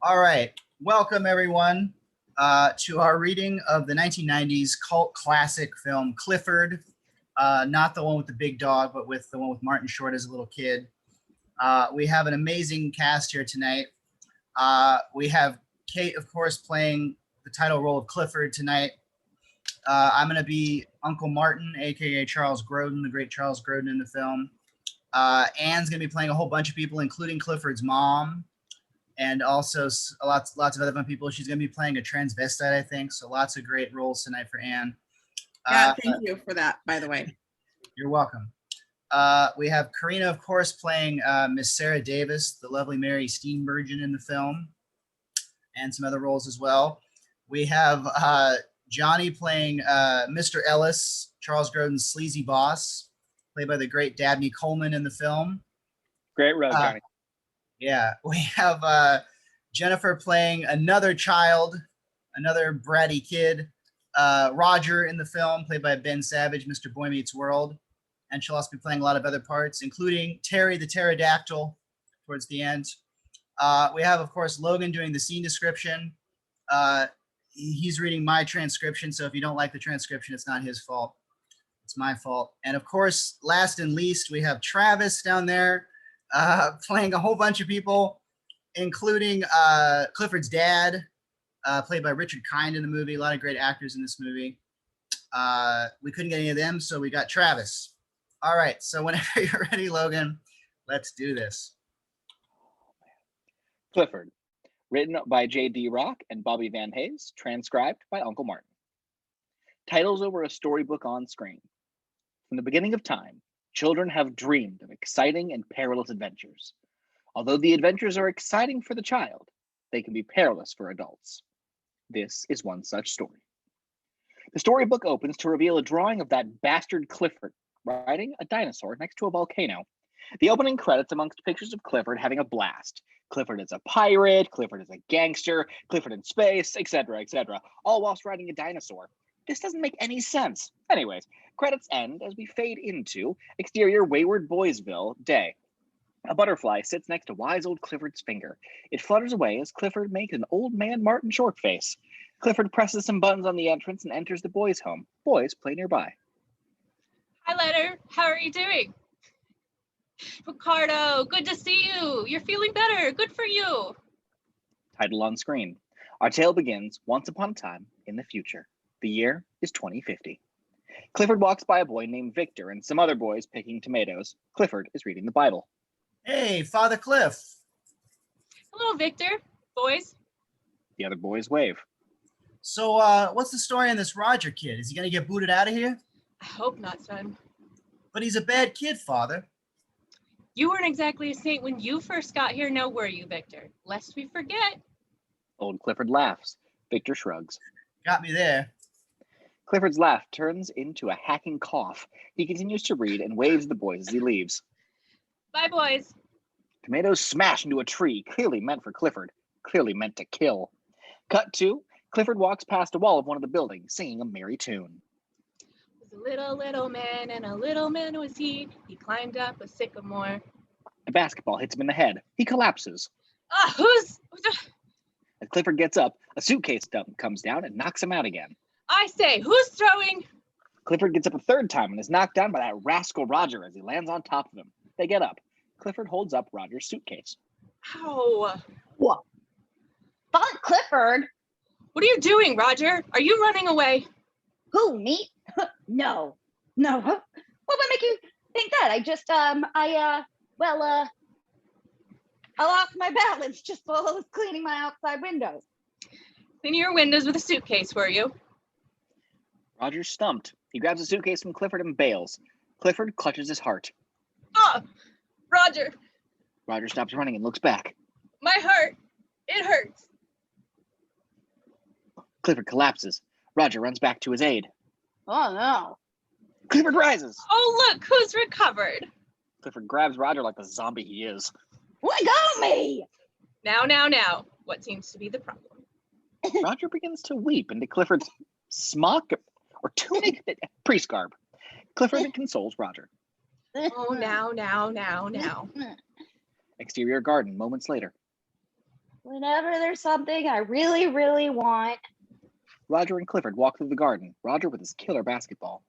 All right. Welcome, everyone, to our reading of the 1990s cult classic film Clifford. Not the one with the big dog, but with the one with Martin Short as a little kid. We have an amazing cast here tonight. We have Kate, of course, playing the title role of Clifford tonight. I'm going to be Uncle Martin, aka Charles Grodin, the great Charles Grodin in the film. Anne's going to be playing a whole bunch of people, including Clifford's mom, and also lots of other fun people. She's going to be playing a transvestite, I think. So lots of great roles tonight for Anne. Yeah, thank you for that, by the way. You're welcome. We have Karina, of course, playing Miss Sarah Davis, the lovely Mary Steenburgen in the film, and some other roles as well. We have Johnny playing Mr. Ellis, Charles Grodin's sleazy boss, played by the great Dabney Coleman in the film. Great role, Johnny. Yeah, we have Jennifer playing another child, another bratty kid, Roger in the film, played by Ben Savage, Mr. Boy Meets World. And she'll also be playing a lot of other parts, including Terry the Pterodactyl towards the end. We have, of course, Logan doing the scene description. He's reading my transcription, so if you don't like the transcription, it's not his fault. It's my fault. And of course, last and least, we have Travis down there playing a whole bunch of people, including Clifford's dad, played by Richard Kind in the movie. A lot of great actors in this movie. We couldn't get any of them, so we got Travis. All right, so whenever you're ready, Logan, let's do this. Clifford, written by J.D. Rock and Bobby Van Hayes, transcribed by Uncle Martin. Titles over a storybook on screen. From the beginning of time, children have dreamed of exciting and perilous adventures. Although the adventures are exciting for the child, they can be perilous for adults. This is one such story. The storybook opens to reveal a drawing of that bastard Clifford riding a dinosaur next to a volcano. The opening credits amongst pictures of Clifford having a blast. Clifford is a pirate, Clifford is a gangster, Clifford in space, etc., all whilst riding a dinosaur. This doesn't make any sense. Anyways, credits end as we fade into exterior Wayward Boysville day. A butterfly sits next to wise old Clifford's finger. It flutters away as Clifford makes an old man Martin short face. Clifford presses some buttons on the entrance and enters the boys' home. Boys play nearby. Hi, Leonard. How are you doing? Ricardo, good to see you. You're feeling better. Good for you. Title on screen. Our tale begins once upon a time in the future. The year is 2050. Clifford walks by a boy named Victor and some other boys picking tomatoes. Clifford is reading the Bible. Hey, Father Cliff. Hello, Victor. Boys. The other boys wave. So what's the story on this Roger kid? Is he going to get booted out of here? I hope not, son. But he's a bad kid, Father. You weren't exactly a saint when you first got here, now were you, Victor? Lest we forget. Old Clifford laughs. Victor shrugs. Got me there. Clifford's laugh turns into a hacking cough. He continues to read and waves at the boys as he leaves. Bye, boys. Tomatoes smash into a tree, clearly meant for Clifford, clearly meant to kill. Cut to, Clifford walks past a wall of one of the buildings, singing a merry tune. Was a little man, and a little man was he. He climbed up a sycamore. A basketball hits him in the head. He collapses. Who's... As Clifford gets up, a suitcase dump comes down and knocks him out again. I say, who's throwing? Clifford gets up a third time and is knocked down by that rascal Roger as he lands on top of him. They get up. Clifford holds up Roger's suitcase. Ow. What? Father Clifford? What are you doing, Roger? Are you running away? Who, me? No. What would make you think that? I lost my balance just while I was cleaning my outside windows. Cleaning your windows with a suitcase, were you? Roger's stumped. He grabs a suitcase from Clifford and bails. Clifford clutches his heart. Roger. Roger stops running and looks back. My heart. It hurts. Clifford collapses. Roger runs back to his aid. Oh, no. Clifford rises. Oh, look, who's recovered? Clifford grabs Roger like the zombie he is. Let go of me! Now. What seems to be the problem? Roger begins to weep into Clifford's smock or tunic priest garb. Clifford consoles Roger. Oh, now. Exterior garden moments later. whenever there's something I really, really want. Roger and Clifford walk through the garden, Roger with his killer basketball.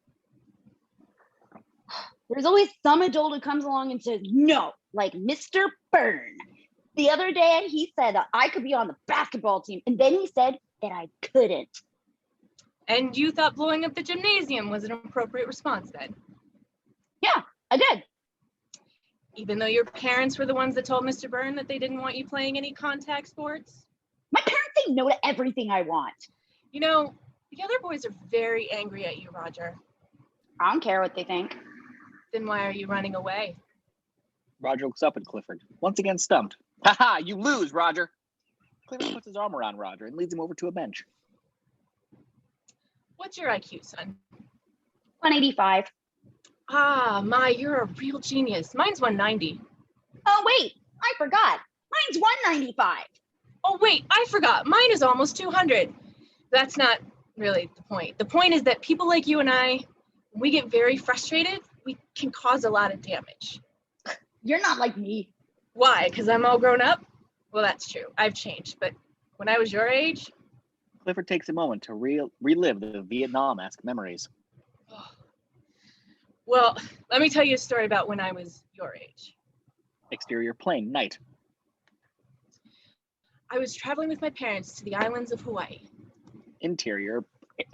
There's always some adult who comes along and says, no, like Mr. Byrne. The other day, he said that I could be on the basketball team, and then he said that I couldn't. And you thought blowing up the gymnasium was an appropriate response then? Yeah, I did. Even though your parents were the ones that told Mr. Byrne that they didn't want you playing any contact sports? My parents say no to everything I want. You know, the other boys are very angry at you, Roger. I don't care what they think. Then why are you running away? Roger looks up at Clifford, once again stumped. Ha ha, you lose, Roger. Clifford puts his arm around Roger and leads him over to a bench. What's your IQ, son? 185. Ah, you're a real genius. Mine's 190. Oh, wait, I forgot. Mine's 195. Oh, wait, I forgot. Mine is almost 200. That's not really the point. The point is that people like you and I, when we get very frustrated, we can cause a lot of damage. You're not like me. Why? Because I'm all grown up? Well, that's true. I've changed. But when I was your age... Clifford takes a moment to relive the Vietnam-esque memories. Oh. Well, let me tell you a story about when I was your age. Exterior plane, night. I was traveling with my parents to the islands of Hawaii. Interior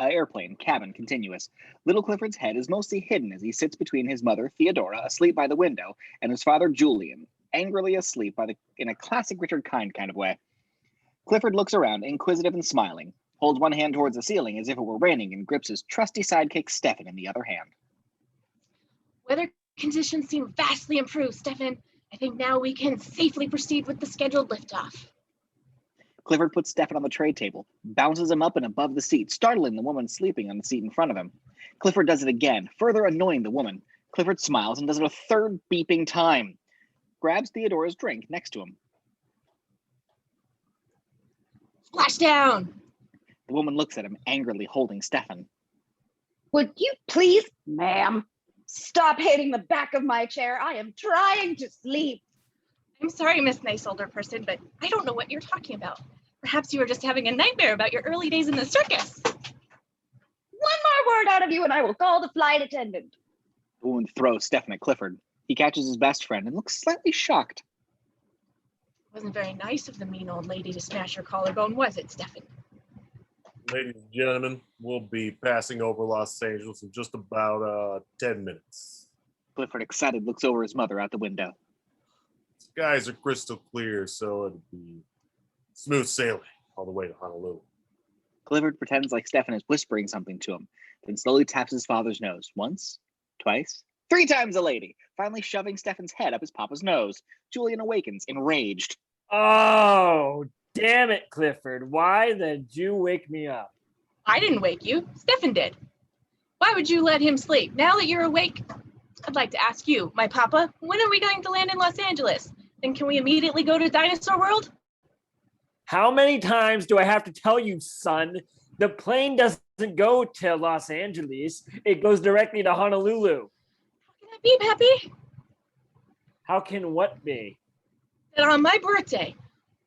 airplane, cabin, continuous. Little Clifford's head is mostly hidden as he sits between his mother, Theodora, asleep by the window, and his father, Julian, angrily asleep in a classic Richard Kind of way. Clifford looks around, inquisitive and smiling, holds one hand towards the ceiling as if it were raining, and grips his trusty sidekick, Stefan, in the other hand. Weather conditions seem vastly improved, Stefan. I think now we can safely proceed with the scheduled liftoff. Clifford puts Stefan on the tray table, bounces him up and above the seat, startling the woman sleeping on the seat in front of him. Clifford does it again, further annoying the woman. Clifford smiles and does it a third beeping time. Grabs Theodora's drink next to him. Splashdown! The woman looks at him, angrily holding Stefan. Would you please, ma'am, stop hitting the back of my chair? I am trying to sleep. I'm sorry, Miss Nice Older Person, but I don't know what you're talking about. Perhaps you were just having a nightmare about your early days in the circus. One more word out of you and I will call the flight attendant. The woman throws Stefan at Clifford. He catches his best friend and looks slightly shocked. It wasn't very nice of the mean old lady to smash your collarbone, was it, Stefan? Ladies and gentlemen, we'll be passing over Los Angeles in just about 10 minutes. Clifford, excited, looks over his mother out the window. Skies are crystal clear, so it'll be smooth sailing all the way to Honolulu. Clifford pretends like Stefan is whispering something to him, then slowly taps his father's nose. Once, twice, 3 times a lady, finally shoving Stefan's head up his papa's nose. Julian awakens, enraged. Oh, damn it, Clifford. Why did you wake me up? I didn't wake you. Stefan did. Why would you let him sleep? Now that you're awake, I'd like to ask you, my papa, when are we going to land in Los Angeles? And can we immediately go to Dinosaur World? How many times do I have to tell you, son? The plane doesn't go to Los Angeles. It goes directly to Honolulu. How can that be, Pappy? How can what be? That on my birthday,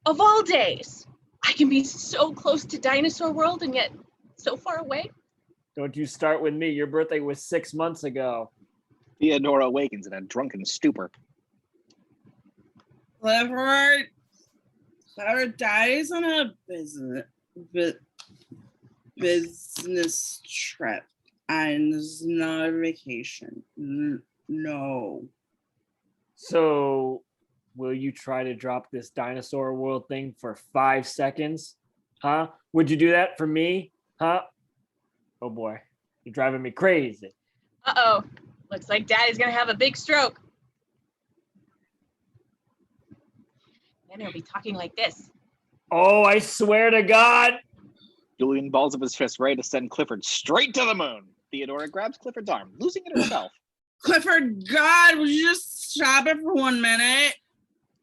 of all days, I can be so close to Dinosaur World and yet so far away? Don't you start with me. Your birthday was 6 months ago. Theodora awakens in a drunken stupor. Clifford dies on a business trip, and it's not a vacation. No. So, will you try to drop this Dinosaur World thing for 5 seconds? Huh? Would you do that for me? Huh? Oh boy, you're driving me crazy. Uh-oh. Looks like Daddy's gonna have a big stroke. Then he'll be talking like this. Oh, I swear to God. Julian balls up his fist, ready to send Clifford straight to the moon. Theodora grabs Clifford's arm, losing it herself. Clifford, God, would you just stop it for 1 minute?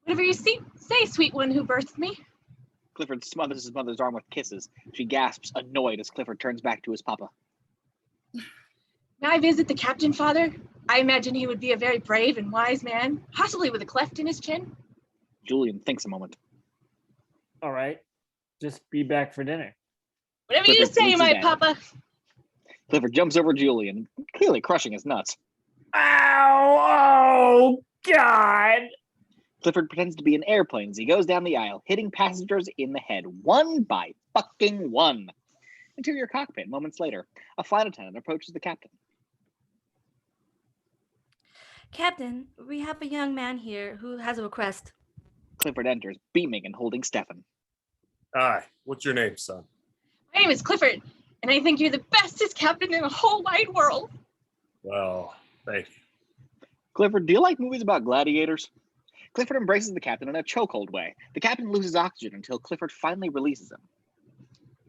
Whatever you say, sweet one who birthed me. Clifford smothers his mother's arm with kisses. She gasps, annoyed, as Clifford turns back to his papa. May I visit the captain, Father? I imagine he would be a very brave and wise man, possibly with a cleft in his chin. Julian thinks a moment. All right. Just be back for dinner. Whatever you Clifford say, meets my his dad. papa. Clifford jumps over Julian, clearly crushing his nuts. Ow! Oh, God! Clifford pretends to be an airplane as he goes down the aisle, hitting passengers in the head, one by fucking one. Interior cockpit, moments later. A flight attendant approaches the captain. Captain, we have a young man here who has a request. Clifford enters, beaming and holding Stefan. Hi, what's your name, son? My name is Clifford, and I think you're the bestest captain in the whole wide world. Well, thank you. Clifford, do you like movies about gladiators? Clifford embraces the captain in a chokehold way. The captain loses oxygen until Clifford finally releases him.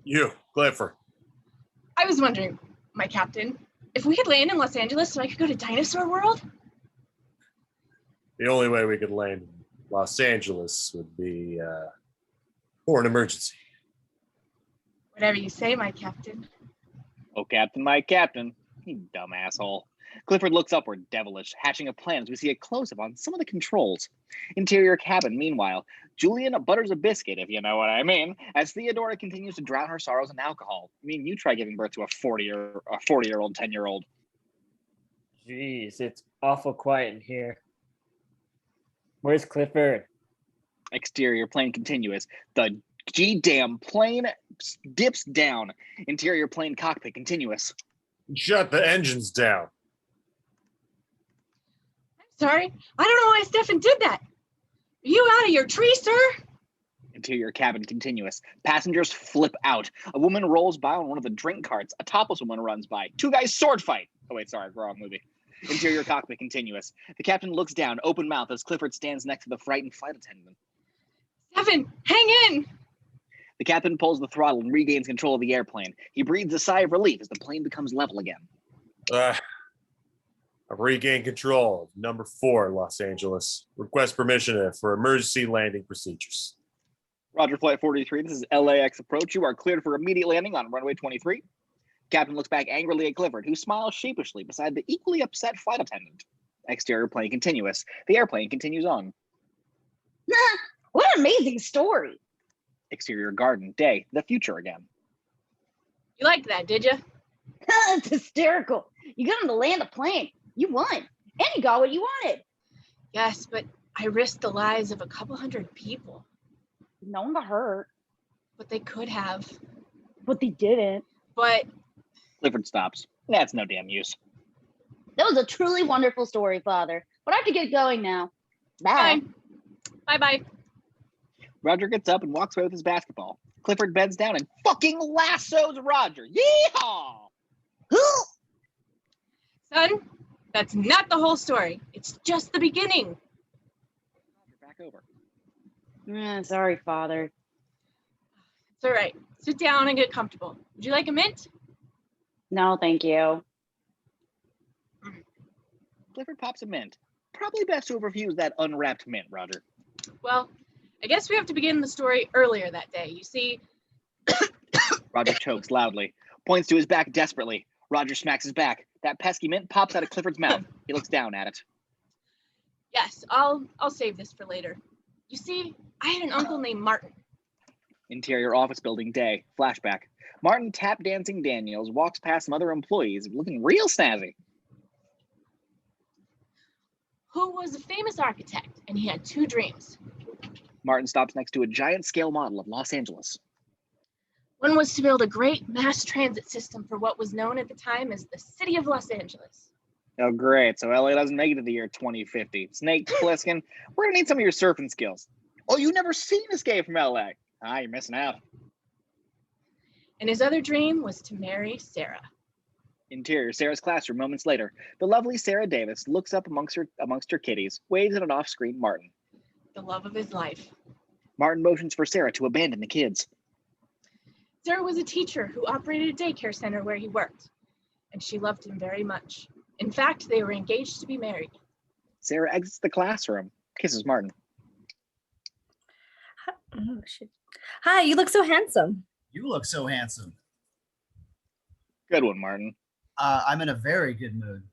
You, Clifford. I was wondering, my captain, if we could land in Los Angeles so I could go to Dinosaur World? The only way we could land in Los Angeles would be for an emergency. Whatever you say, my captain. Oh, Captain, my captain. You dumb asshole. Clifford looks upward, devilish, hatching a plan as we see a close-up on some of the controls. Interior cabin, meanwhile. Julian butters a biscuit, if you know what I mean, as Theodora continues to drown her sorrows in alcohol. I mean, you try giving birth to a 40-year-old, 10-year-old. Jeez, it's awful quiet in here. Where's Clifford? Exterior plane continuous. The G-damn plane dips down. Interior plane cockpit continuous. Shut the engines down. I'm sorry, I don't know why Stefan did that. Are you out of your tree, sir? Interior cabin continuous. Passengers flip out. A woman rolls by on one of the drink carts. A topless woman runs by. Two guys sword fight. Oh wait, sorry, wrong movie. Interior cockpit continuous. The captain looks down, open mouth, as Clifford stands next to the frightened flight attendant. Stefan, hang in. The captain pulls the throttle and regains control of the airplane. He breathes a sigh of relief as the plane becomes level again. I've regained control of number 4, Los Angeles. Request permission for emergency landing procedures. Roger, Flight 43, this is LAX approach. You are cleared for immediate landing on runway 23. Captain looks back angrily at Clifford, who smiles sheepishly beside the equally upset flight attendant. Exterior plane continuous. The airplane continues on. What an amazing story. Exterior garden, day, the future again. You liked that, did you? It's hysterical. You got him to land the plane. You won. And you got what you wanted. Yes, but I risked the lives of a couple hundred people. No one got hurt, But they could have. but they didn't. But Clifford stops. That's no damn use. That was a truly wonderful story, Father. But I have to get going now. Bye. fine. Bye-bye. Roger gets up and walks away with his basketball. Clifford bends down and fucking lassos Roger. Yeehaw! Son, that's not the whole story. It's just the beginning. Roger, back over. Sorry, Father. It's all right. Sit down and get comfortable. Would you like a mint? No, thank you. Clifford pops a mint. Probably best to overview that unwrapped mint, Roger. Well, I guess we have to begin the story earlier that day. You see, Roger chokes loudly, points to his back desperately. Roger smacks his back. That pesky mint pops out of Clifford's mouth. He looks down at it. yes, I'll save this for later. You see, I had an uncle named Martin. Interior office building, day. Flashback. Martin tap dancing Daniels walks past some other employees looking real snazzy. Who was a famous architect, and he had 2 dreams. Martin stops next to a giant scale model of Los Angeles. One was to build a great mass transit system for what was known at the time as the City of Los Angeles. Oh, great. So LA doesn't make it to the year 2050. Snake Plissken, we're going to need some of your surfing skills. Oh, you never seen Escape from LA. Ah, you're missing out. And his other dream was to marry Sarah. Interior, Sarah's classroom moments later. The lovely Sarah Davis looks up amongst her kiddies, waves at an off-screen Martin. The love of his life. Martin motions for Sarah to abandon the kids. Sarah was a teacher who operated a daycare center where he worked, and she loved him very much. In fact, they were engaged to be married. Sarah exits the classroom, kisses Martin. Oh, shit. Hi, you look so handsome. You look so handsome. Good one, Martin. I'm in a very good mood.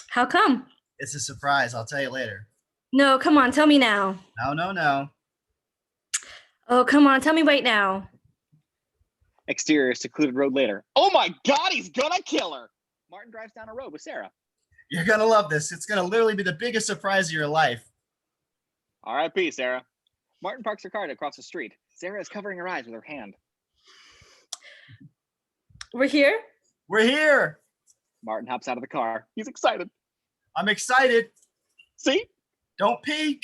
How come? It's a surprise. I'll tell you later. No, come on, tell me now. No. Oh, come on. Tell me right now. Exterior secluded road later. Oh my God, he's gonna kill her. Martin drives down a road with Sarah. You're gonna love this. It's gonna literally be the biggest surprise of your life. R.I.P. Sarah. Martin parks her car across the street. Sarah is covering her eyes with her hand. We're here? We're here. Martin hops out of the car. He's excited. I'm excited. See? Don't peek.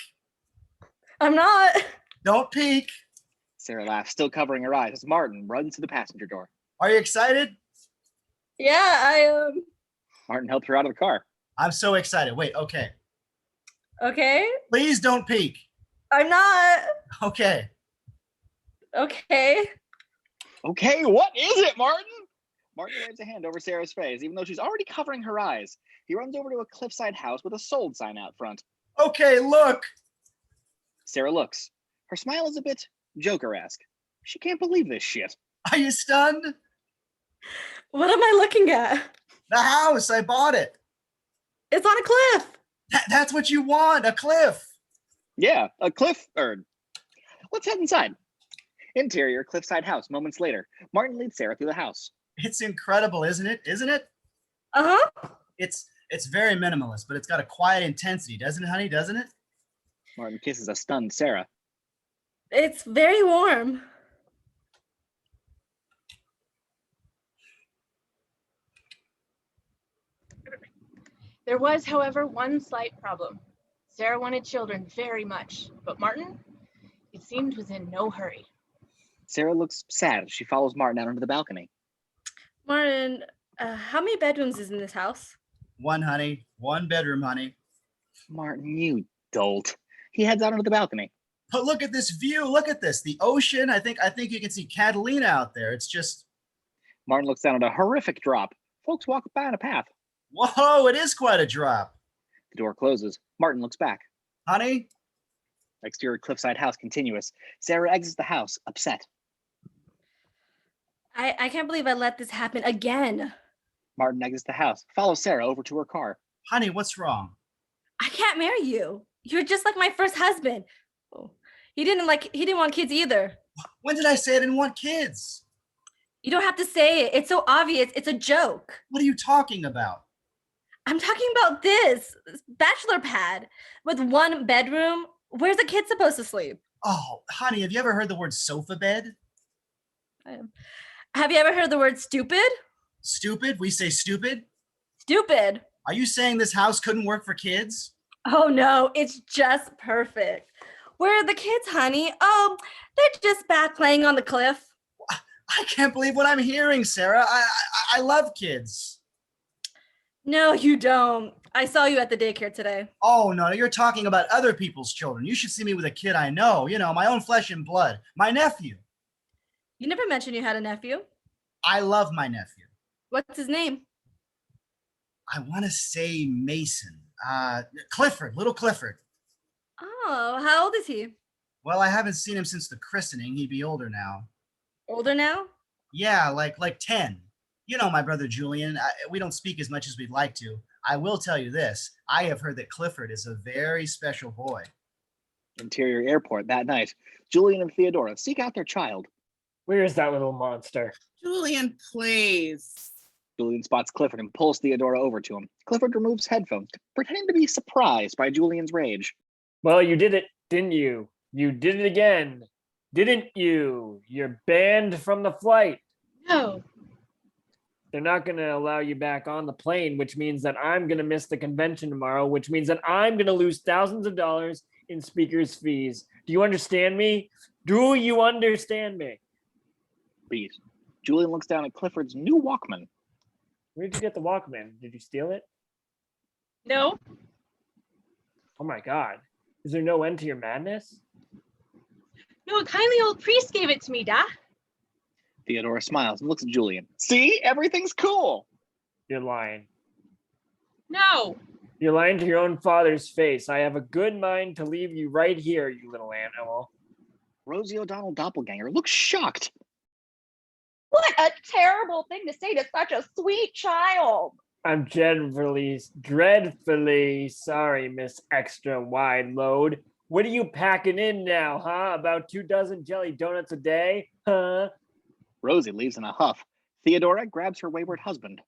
I'm not. Don't peek. Sarah laughs, still covering her eyes, as Martin runs to the passenger door. Are you excited? Yeah, I Martin helps her out of the car. I'm so excited. Wait, okay. Okay. Please don't peek. I'm not. Okay. Okay. Okay, what is it, Martin? Martin waves a hand over Sarah's face, even though she's already covering her eyes. He runs over to a cliffside house with a sold sign out front. Okay, look. Sarah looks. Her smile is a bit Joker-esque. She can't believe this shit. Are you stunned? What am I looking at? The house. I bought it. It's on a cliff. That's what you want. A cliff. Yeah, a cliff, let's head inside. Interior, cliffside house. Moments later, Martin leads Sarah through the house. It's incredible, isn't it? Isn't it? Uh-huh. It's very minimalist, but it's got a quiet intensity, doesn't it, honey? Doesn't it? Martin kisses a stunned Sarah. It's very warm. There was, however, one slight problem. Sarah wanted children very much, but Martin, it seemed, was in no hurry. Sarah looks sad as she follows Martin out onto the balcony. Martin, how many bedrooms is in this house? One, honey. One bedroom, honey. Martin, you dolt. He heads out onto the balcony. But look at this view. Look at this. The ocean. I think you can see Catalina out there. It's just, Martin looks down at a horrific drop. Folks walk by on a path. whoa, it is quite a drop. The door closes. Martin looks back. Honey, Exterior cliffside house continuous. Sarah exits the house, upset. I can't believe I let this happen again. Martin exits the house, follows Sarah over to her car. honey, what's wrong? I can't marry you. You're just like my first husband. Oh, he didn't want kids either. When did I say I didn't want kids? You don't have to say it. It's so obvious. It's a joke. What are you talking about? I'm talking about this bachelor pad with one bedroom. Where's a kid supposed to sleep? Oh, honey, have you ever heard the word sofa bed? Have you ever heard the word stupid? Stupid? We say stupid? Stupid. Are you saying this house couldn't work for kids? Oh no, it's just perfect. Where are the kids, honey? Oh, they're just back playing on the cliff. I can't believe what I'm hearing, Sarah. I love kids. No, you don't. I saw you at the daycare today. Oh, no, you're talking about other people's children. You should see me with a kid I know, my own flesh and blood, my nephew. You never mentioned you had a nephew. I love my nephew. What's his name? I want to say Mason. Clifford, little Clifford. Oh, how old is he? Well, I haven't seen him since the christening. He'd be older now. Older now? Yeah, like 10. You know my brother Julian. We don't speak as much as we'd like to. I will tell you this. I have heard that Clifford is a very special boy. Interior airport that night. Julian and Theodora seek out their child. Where is that little monster? Julian, please. Julian spots Clifford and pulls Theodora over to him. Clifford removes headphones, pretending to be surprised by Julian's rage. Well, you did it, didn't you? You did it again, didn't you? You're banned from the flight. No. They're not going to allow you back on the plane, which means that I'm going to miss the convention tomorrow, which means that I'm going to lose thousands of dollars in speakers' fees. Do you understand me? Do you understand me? Beat. Julian looks down at Clifford's new Walkman. Where'd you get the Walkman? Did you steal it? No. Oh my God. Is there no end to your madness? No, a kindly old priest gave it to me, Da. Theodora smiles and looks at Julian. See? Everything's cool. You're lying. No. You're lying to your own father's face. I have a good mind to leave you right here, you little animal. Rosie O'Donnell doppelganger looks shocked. What a terrible thing to say to such a sweet child. I'm dreadfully sorry, Miss Extra Wide Load. What are you packing in now, huh? About 24 jelly donuts a day, huh? Rosie leaves in a huff. Theodora grabs her wayward husband.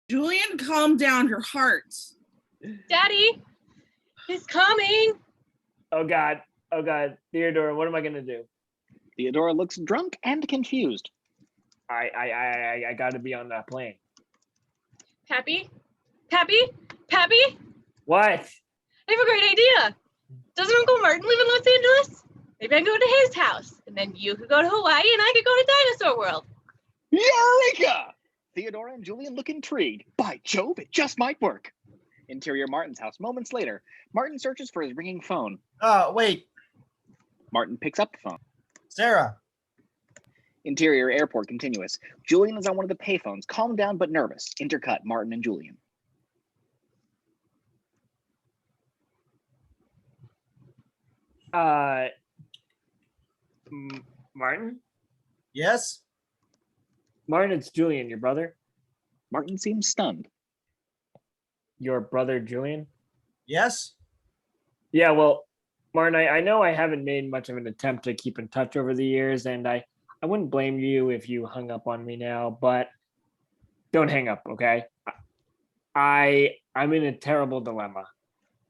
Julian, calm down your heart. Daddy, he's coming. Oh God, Theodora, what am I gonna do? Theodora looks drunk and confused. I gotta be on that plane. Pappy? Pappy? Pappy? What? I have a great idea. Doesn't Uncle Martin live in Los Angeles? Maybe I can go to his house, and then you could go to Hawaii, and I could go to Dinosaur World. Eureka! Theodora and Julian look intrigued. By Jove, it just might work. Interior Martin's house. Moments later, Martin searches for his ringing phone. Wait, Martin picks up the phone. Sarah. Interior airport continuous. Julian is on one of the payphones, calm down but nervous. Intercut Martin and Julian. Martin? Yes? Martin, it's Julian, your brother. Martin seems stunned. Your brother, Julian? Yes? Yeah, well, Martin, I know I haven't made much of an attempt to keep in touch over the years, and I wouldn't blame you if you hung up on me now, but don't hang up, okay? I'm in a terrible dilemma.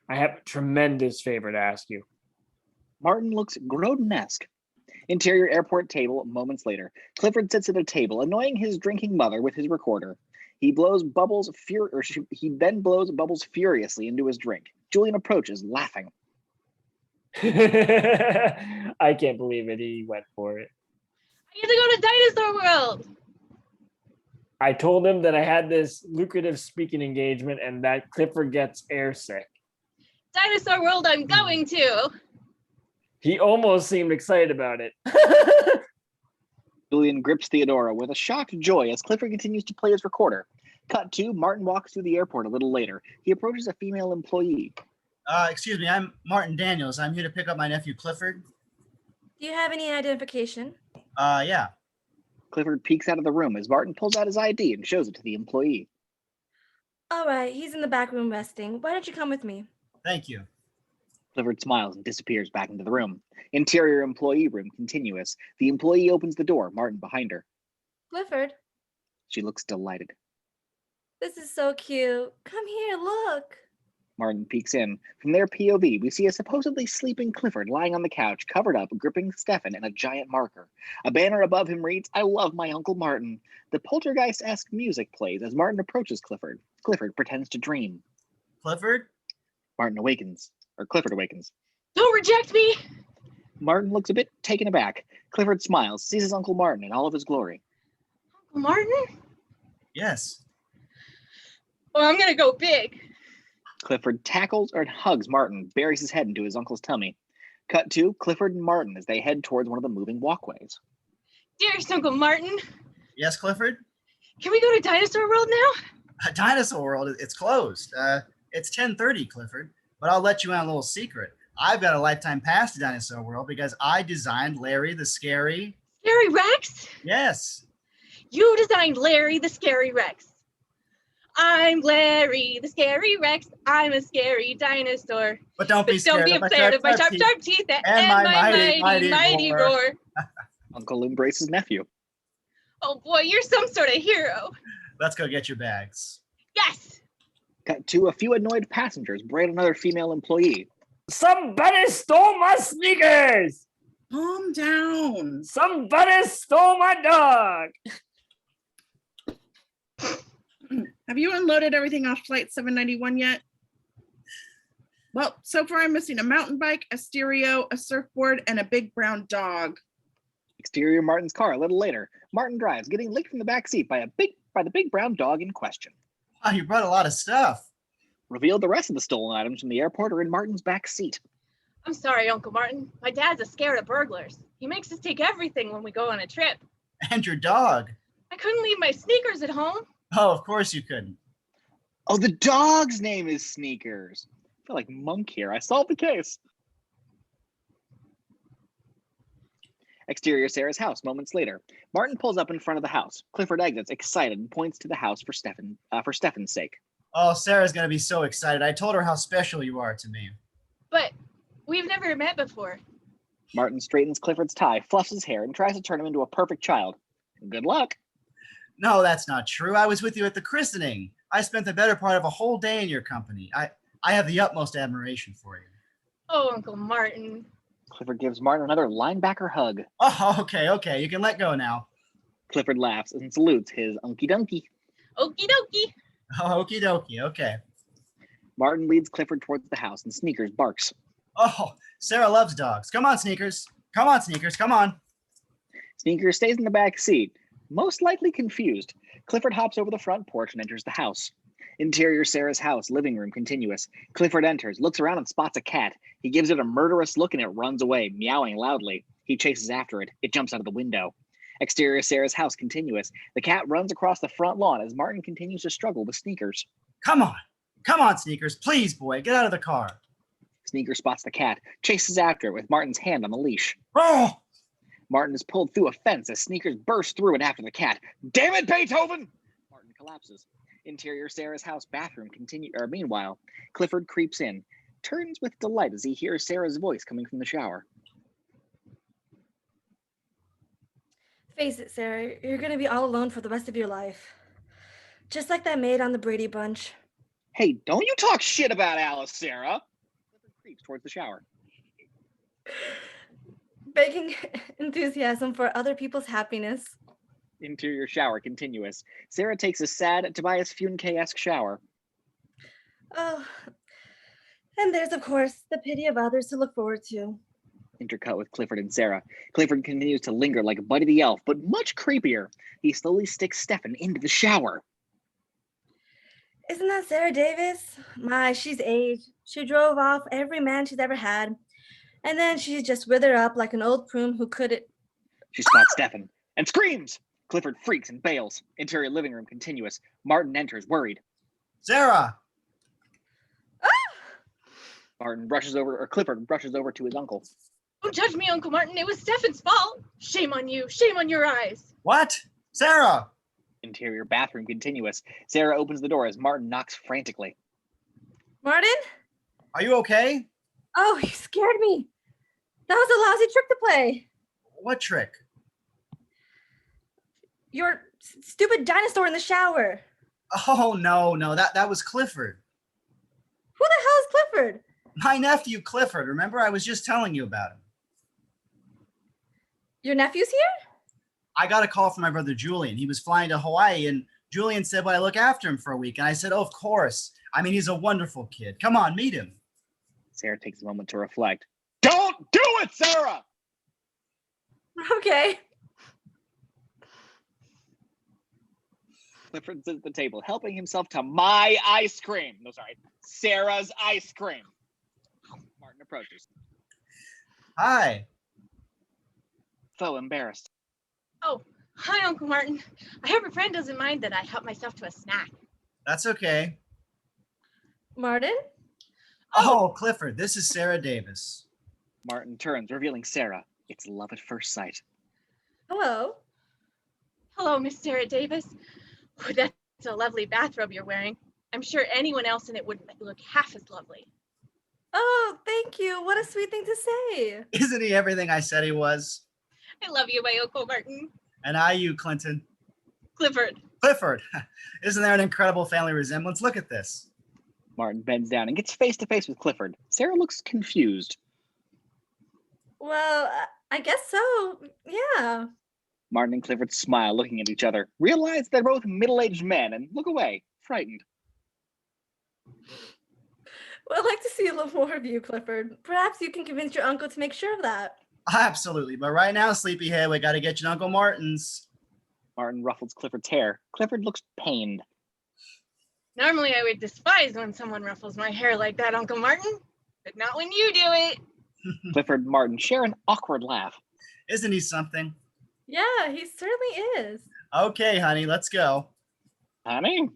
I have a tremendous favor to ask you. Martin looks Grodin-esque. Interior airport table. Moments later, Clifford sits at a table, annoying his drinking mother with his recorder. He then blows bubbles furiously into his drink. Julian approaches, laughing. I can't believe it. He went for it. I get to go to Dinosaur World. I told him that I had this lucrative speaking engagement and that Clifford gets airsick. Dinosaur World I'm going to. He almost seemed excited about it. Julian grips Theodora with a shocked joy as Clifford continues to play his recorder. Cut to, Martin walks through the airport a little later. He approaches a female employee. Excuse me, I'm Martin Daniels. I'm here to pick up my nephew Clifford. Do you have any identification? Yeah. Clifford peeks out of the room as Martin pulls out his ID and shows it to the employee. All right, he's in the back room resting. Why don't you come with me? Thank you. Clifford smiles and disappears back into the room. Interior employee room continuous. The employee opens the door, Martin behind her. Clifford, She looks delighted. this is so cute. Come here, look. Martin peeks in. From their POV, we see a supposedly sleeping Clifford lying on the couch, covered up, gripping Stefan and a giant marker. A banner above him reads, "I love my Uncle Martin." The poltergeist-esque music plays as Martin approaches Clifford. Clifford pretends to dream. Clifford? Martin awakens, or Clifford awakens. Don't reject me. Martin looks a bit taken aback. Clifford smiles, sees his Uncle Martin in all of his glory. Uncle Martin? Yes. Well, I'm going to go big. Clifford tackles or hugs Martin, buries his head into his uncle's tummy. Cut to Clifford and Martin as they head towards one of the moving walkways. Dearest Uncle Martin, Yes, Clifford? can we go to Dinosaur World now? Dinosaur World, it's closed. It's 10:30, Clifford, but I'll let you in on a little secret. I've got a lifetime pass to Dinosaur World because I designed Larry the Scary. Scary Rex? Yes. You designed Larry the Scary Rex. I'm Larry the Scary Rex. I'm a scary dinosaur. But don't be But don't scared, be scared of my sharp teeth and my mighty roar. Uncle embraces nephew. Oh boy, you're some sort of hero. Let's go get your bags. Yes. Cut to a few annoyed passengers braid another female employee. Somebody stole my sneakers! Calm down. Somebody stole my dog! Have you unloaded everything off flight 791 yet? Well, so far I'm missing a mountain bike, a stereo, a surfboard, and a big brown dog. Exterior Martin's car a little later. Martin drives, getting licked from the back seat by the big brown dog in question. Wow, you brought a lot of stuff. Revealed the rest of the stolen items from the airport are in Martin's back seat. I'm sorry, Uncle Martin. My dad's a scared of burglars. He makes us take everything when we go on a trip. And your dog. I couldn't leave my sneakers at home. Oh, of course you couldn't. Oh, the dog's name is Sneakers. I feel like Monk here. I solved the case. Exterior Sarah's house. Moments later, Martin pulls up in front of the house. Clifford exits, excited, and points to the house for Stefan's sake. Oh, Sarah's going to be so excited. I told her how special you are to me. But We've never met before. Martin straightens Clifford's tie, fluffs his hair, and tries to turn him into a perfect child. Good luck. No, that's not true. I was with you at the christening. I spent the better part of a whole day in your company. I have the utmost admiration for you. Oh, Uncle Martin. Clifford gives Martin another linebacker hug. Oh, okay. You can let go now. Clifford laughs and salutes his unky donkey. Okie dokie. Oh, okie dokie. Okay. Martin leads Clifford towards the house, and Sneakers barks. Oh, Sarah loves dogs. Come on, Sneakers. Come on, Sneakers. Come on. Sneakers stays in the back seat, most likely confused. Clifford hops over the front porch and enters the house. Interior Sarah's house, living room continuous. Clifford enters, looks around and spots a cat. He gives it a murderous look and it runs away, meowing loudly. He chases after it. It jumps out of the window. Exterior Sarah's house continuous. The cat runs across the front lawn as Martin continues to struggle with Sneakers. Come on, Sneakers. Please, boy, get out of the car. Sneakers spots the cat, chases after it with Martin's hand on the leash. Oh! Martin is pulled through a fence as Sneakers bursts through and after the cat. Damn it, Beethoven! Martin collapses. Interior Sarah's house bathroom meanwhile, Clifford creeps in, turns with delight as he hears Sarah's voice coming from the shower. Face it, Sarah, you're going to be all alone for the rest of your life. Just like that maid on the Brady Bunch. Hey, don't you talk shit about Alice, Sarah! Clifford creeps towards the shower. Begging enthusiasm for other people's happiness. Interior shower continuous. Sarah takes a sad Tobias Funke-esque shower. Oh, and there's, of course, the pity of others to look forward to. Intercut with Clifford and Sarah. Clifford continues to linger like Buddy the Elf, but much creepier. He slowly sticks Stefan into the shower. Isn't that Sarah Davis? My, she's aged. She drove off every man she's ever had. And then she's just withered up like an old prune who couldn't. She spots Stefan and screams. Clifford freaks and bails. Interior living room continuous. Martin enters, worried. Sarah! Clifford brushes over to his uncle. Don't judge me, Uncle Martin. It was Stefan's fault. Shame on you. Shame on your eyes. What? Sarah! Interior bathroom continuous. Sarah opens the door as Martin knocks frantically. Martin? Are you okay? Oh, you scared me. That was a lousy trick to play. What trick? Your stupid dinosaur in the shower. Oh, no. That was Clifford. Who the hell is Clifford? My nephew, Clifford. Remember, I was just telling you about him. Your nephew's here? I got a call from my brother, Julian. He was flying to Hawaii, and Julian said, would I look after him for a week? And I said, oh, of course. I mean, he's a wonderful kid. Come on, meet him. Sarah takes a moment to reflect. Don't do it, Sarah! Okay. Clifford sits at the table, helping himself to my ice cream. No, sorry, Sarah's ice cream. Martin approaches. Hi. So embarrassed. Oh, hi, Uncle Martin. I hope your friend doesn't mind that I helped myself to a snack. That's okay. Martin? Oh, Clifford, this is Sarah Davis. Martin turns, revealing Sarah. It's love at first sight. Hello. Hello, Miss Sarah Davis. Oh, that's a lovely bathrobe you're wearing. I'm sure anyone else in it wouldn't look half as lovely. Oh, thank you. What a sweet thing to say. Isn't he everything I said he was? I love you, my Uncle Martin. And I, you, Clinton. Clifford. Clifford. Isn't there an incredible family resemblance? Look at this. Martin bends down and gets face to face with Clifford. Sarah looks confused. Well, I guess so. Yeah. Martin and Clifford smile, looking at each other, realize they're both middle-aged men, and look away, frightened. Well, I'd like to see a little more of you, Clifford. Perhaps you can convince your uncle to make sure of that. Absolutely. But right now, sleepyhead, we got to get you to Uncle Martin's. Martin ruffles Clifford's hair. Clifford looks pained. Normally I would despise when someone ruffles my hair like that, Uncle Martin, but not when you do it. Clifford and Martin share an awkward laugh. Isn't he something? Yeah, he certainly is. Okay, honey, let's go. Honey?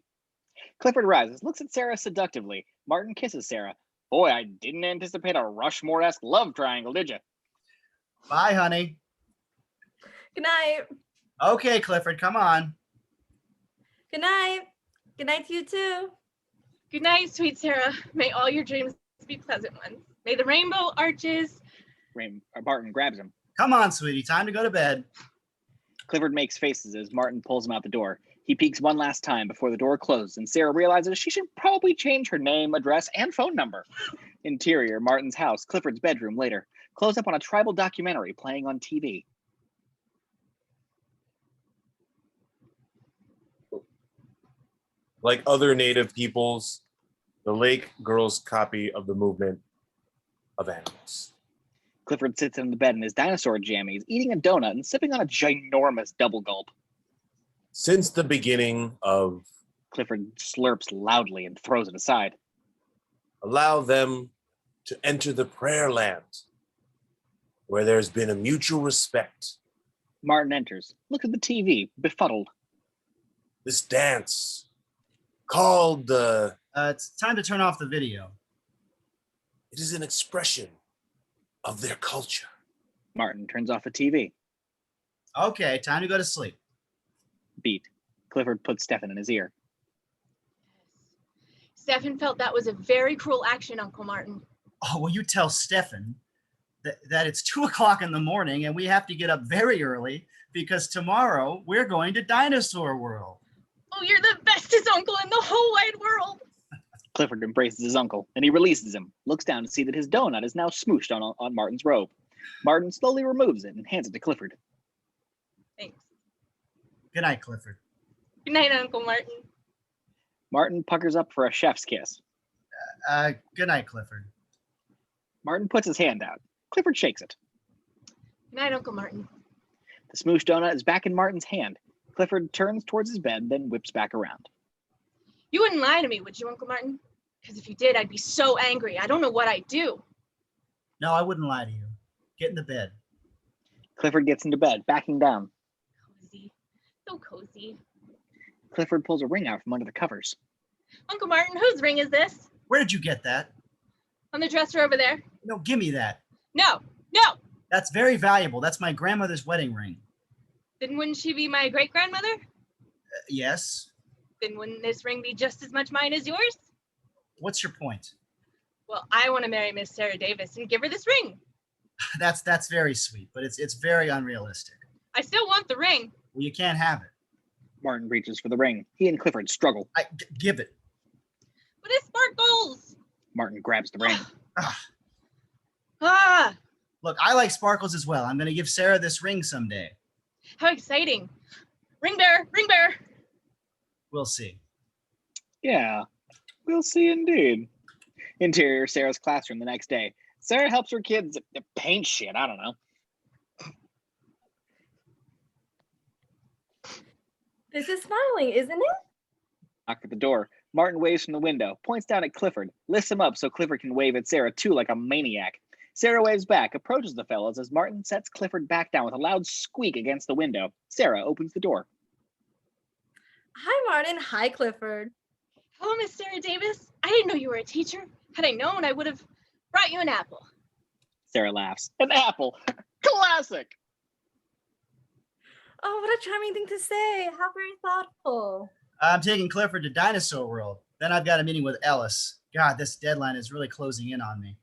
Clifford rises, looks at Sarah seductively. Martin kisses Sarah. Boy, I didn't anticipate a Rushmore-esque love triangle, did you? Bye, honey. Good night. Okay, Clifford, come on. Good night. Good night to you too. Good night, sweet Sarah. May all your dreams be pleasant ones. May the rainbow arches. Martin grabs him. Come on, sweetie, time to go to bed. Clifford makes faces as Martin pulls him out the door. He peeks one last time before the door closes, and Sarah realizes she should probably change her name, address, and phone number. Interior, Martin's house, Clifford's bedroom later. Close up on a tribal documentary playing on TV. Like other native peoples, the Lake Girls copy of the movement of animals. Clifford sits in the bed in his dinosaur jammies, eating a donut and sipping on a ginormous double gulp. Since the beginning of Clifford slurps loudly and throws it aside. allow them to enter the prayer land where there's been a mutual respect. Martin enters, looks at the TV, befuddled. This dance called the... It's time to turn off the video. It is an expression of their culture. Martin turns off the TV. Okay, time to go to sleep. Beat. Clifford puts Stefan in his ear. Stefan felt that was a very cruel action, Uncle Martin. Oh, well, you tell Stefan that it's 2 o'clock in the morning and we have to get up very early because tomorrow we're going to Dinosaur World. Oh, you're the bestest uncle in the whole wide world. Clifford embraces his uncle, and he releases him, looks down to see that his donut is now smooshed on Martin's robe. Martin slowly removes it and hands it to Clifford. Thanks. Good night, Clifford. Good night, Uncle Martin. Martin puckers up for a chef's kiss. Good night, Clifford. Martin puts his hand out. Clifford shakes it. Good night, Uncle Martin. The smooshed donut is back in Martin's hand. Clifford turns towards his bed, then whips back around. You wouldn't lie to me, would you, Uncle Martin? Because if you did, I'd be so angry. I don't know what I'd do. No, I wouldn't lie to you. Get in the bed. Clifford gets into bed, backing down. Cozy. So cozy. Clifford pulls a ring out from under the covers. Uncle Martin, whose ring is this? Where did you get that? On the dresser over there? No, give me that. No, no. That's very valuable. That's my grandmother's wedding ring. Then wouldn't she be my great-grandmother? Yes. Then wouldn't this ring be just as much mine as yours? What's your point? Well, I want to marry Miss Sarah Davis and give her this ring. That's very sweet, but it's very unrealistic. I still want the ring. Well, you can't have it. Martin reaches for the ring. He and Clifford struggle. Give it. But it sparkles. Martin grabs the ring. Ah, Look, I like sparkles as well. I'm going to give Sarah this ring someday. how exciting. Ring bearer, ring bearer. We'll see. Yeah, we'll see indeed. Interior, Sarah's classroom the next day. Sarah helps her kids paint shit. I don't know. This is smiling, isn't it? Knock at the door. Martin waves from the window, points down at Clifford, lifts him up so Clifford can wave at Sarah too like a maniac. Sarah waves back, approaches the fellows as Martin sets Clifford back down with a loud squeak against the window. Sarah opens the door. Hi, Martin. Hi, Clifford. Hello, Miss Sarah Davis. I didn't know you were a teacher. Had I known, I would have brought you an apple. Sarah laughs. An apple. Classic. Oh, what a charming thing to say. How very thoughtful. I'm taking Clifford to Dinosaur World. Then I've got a meeting with Ellis. God, this deadline is really closing in on me.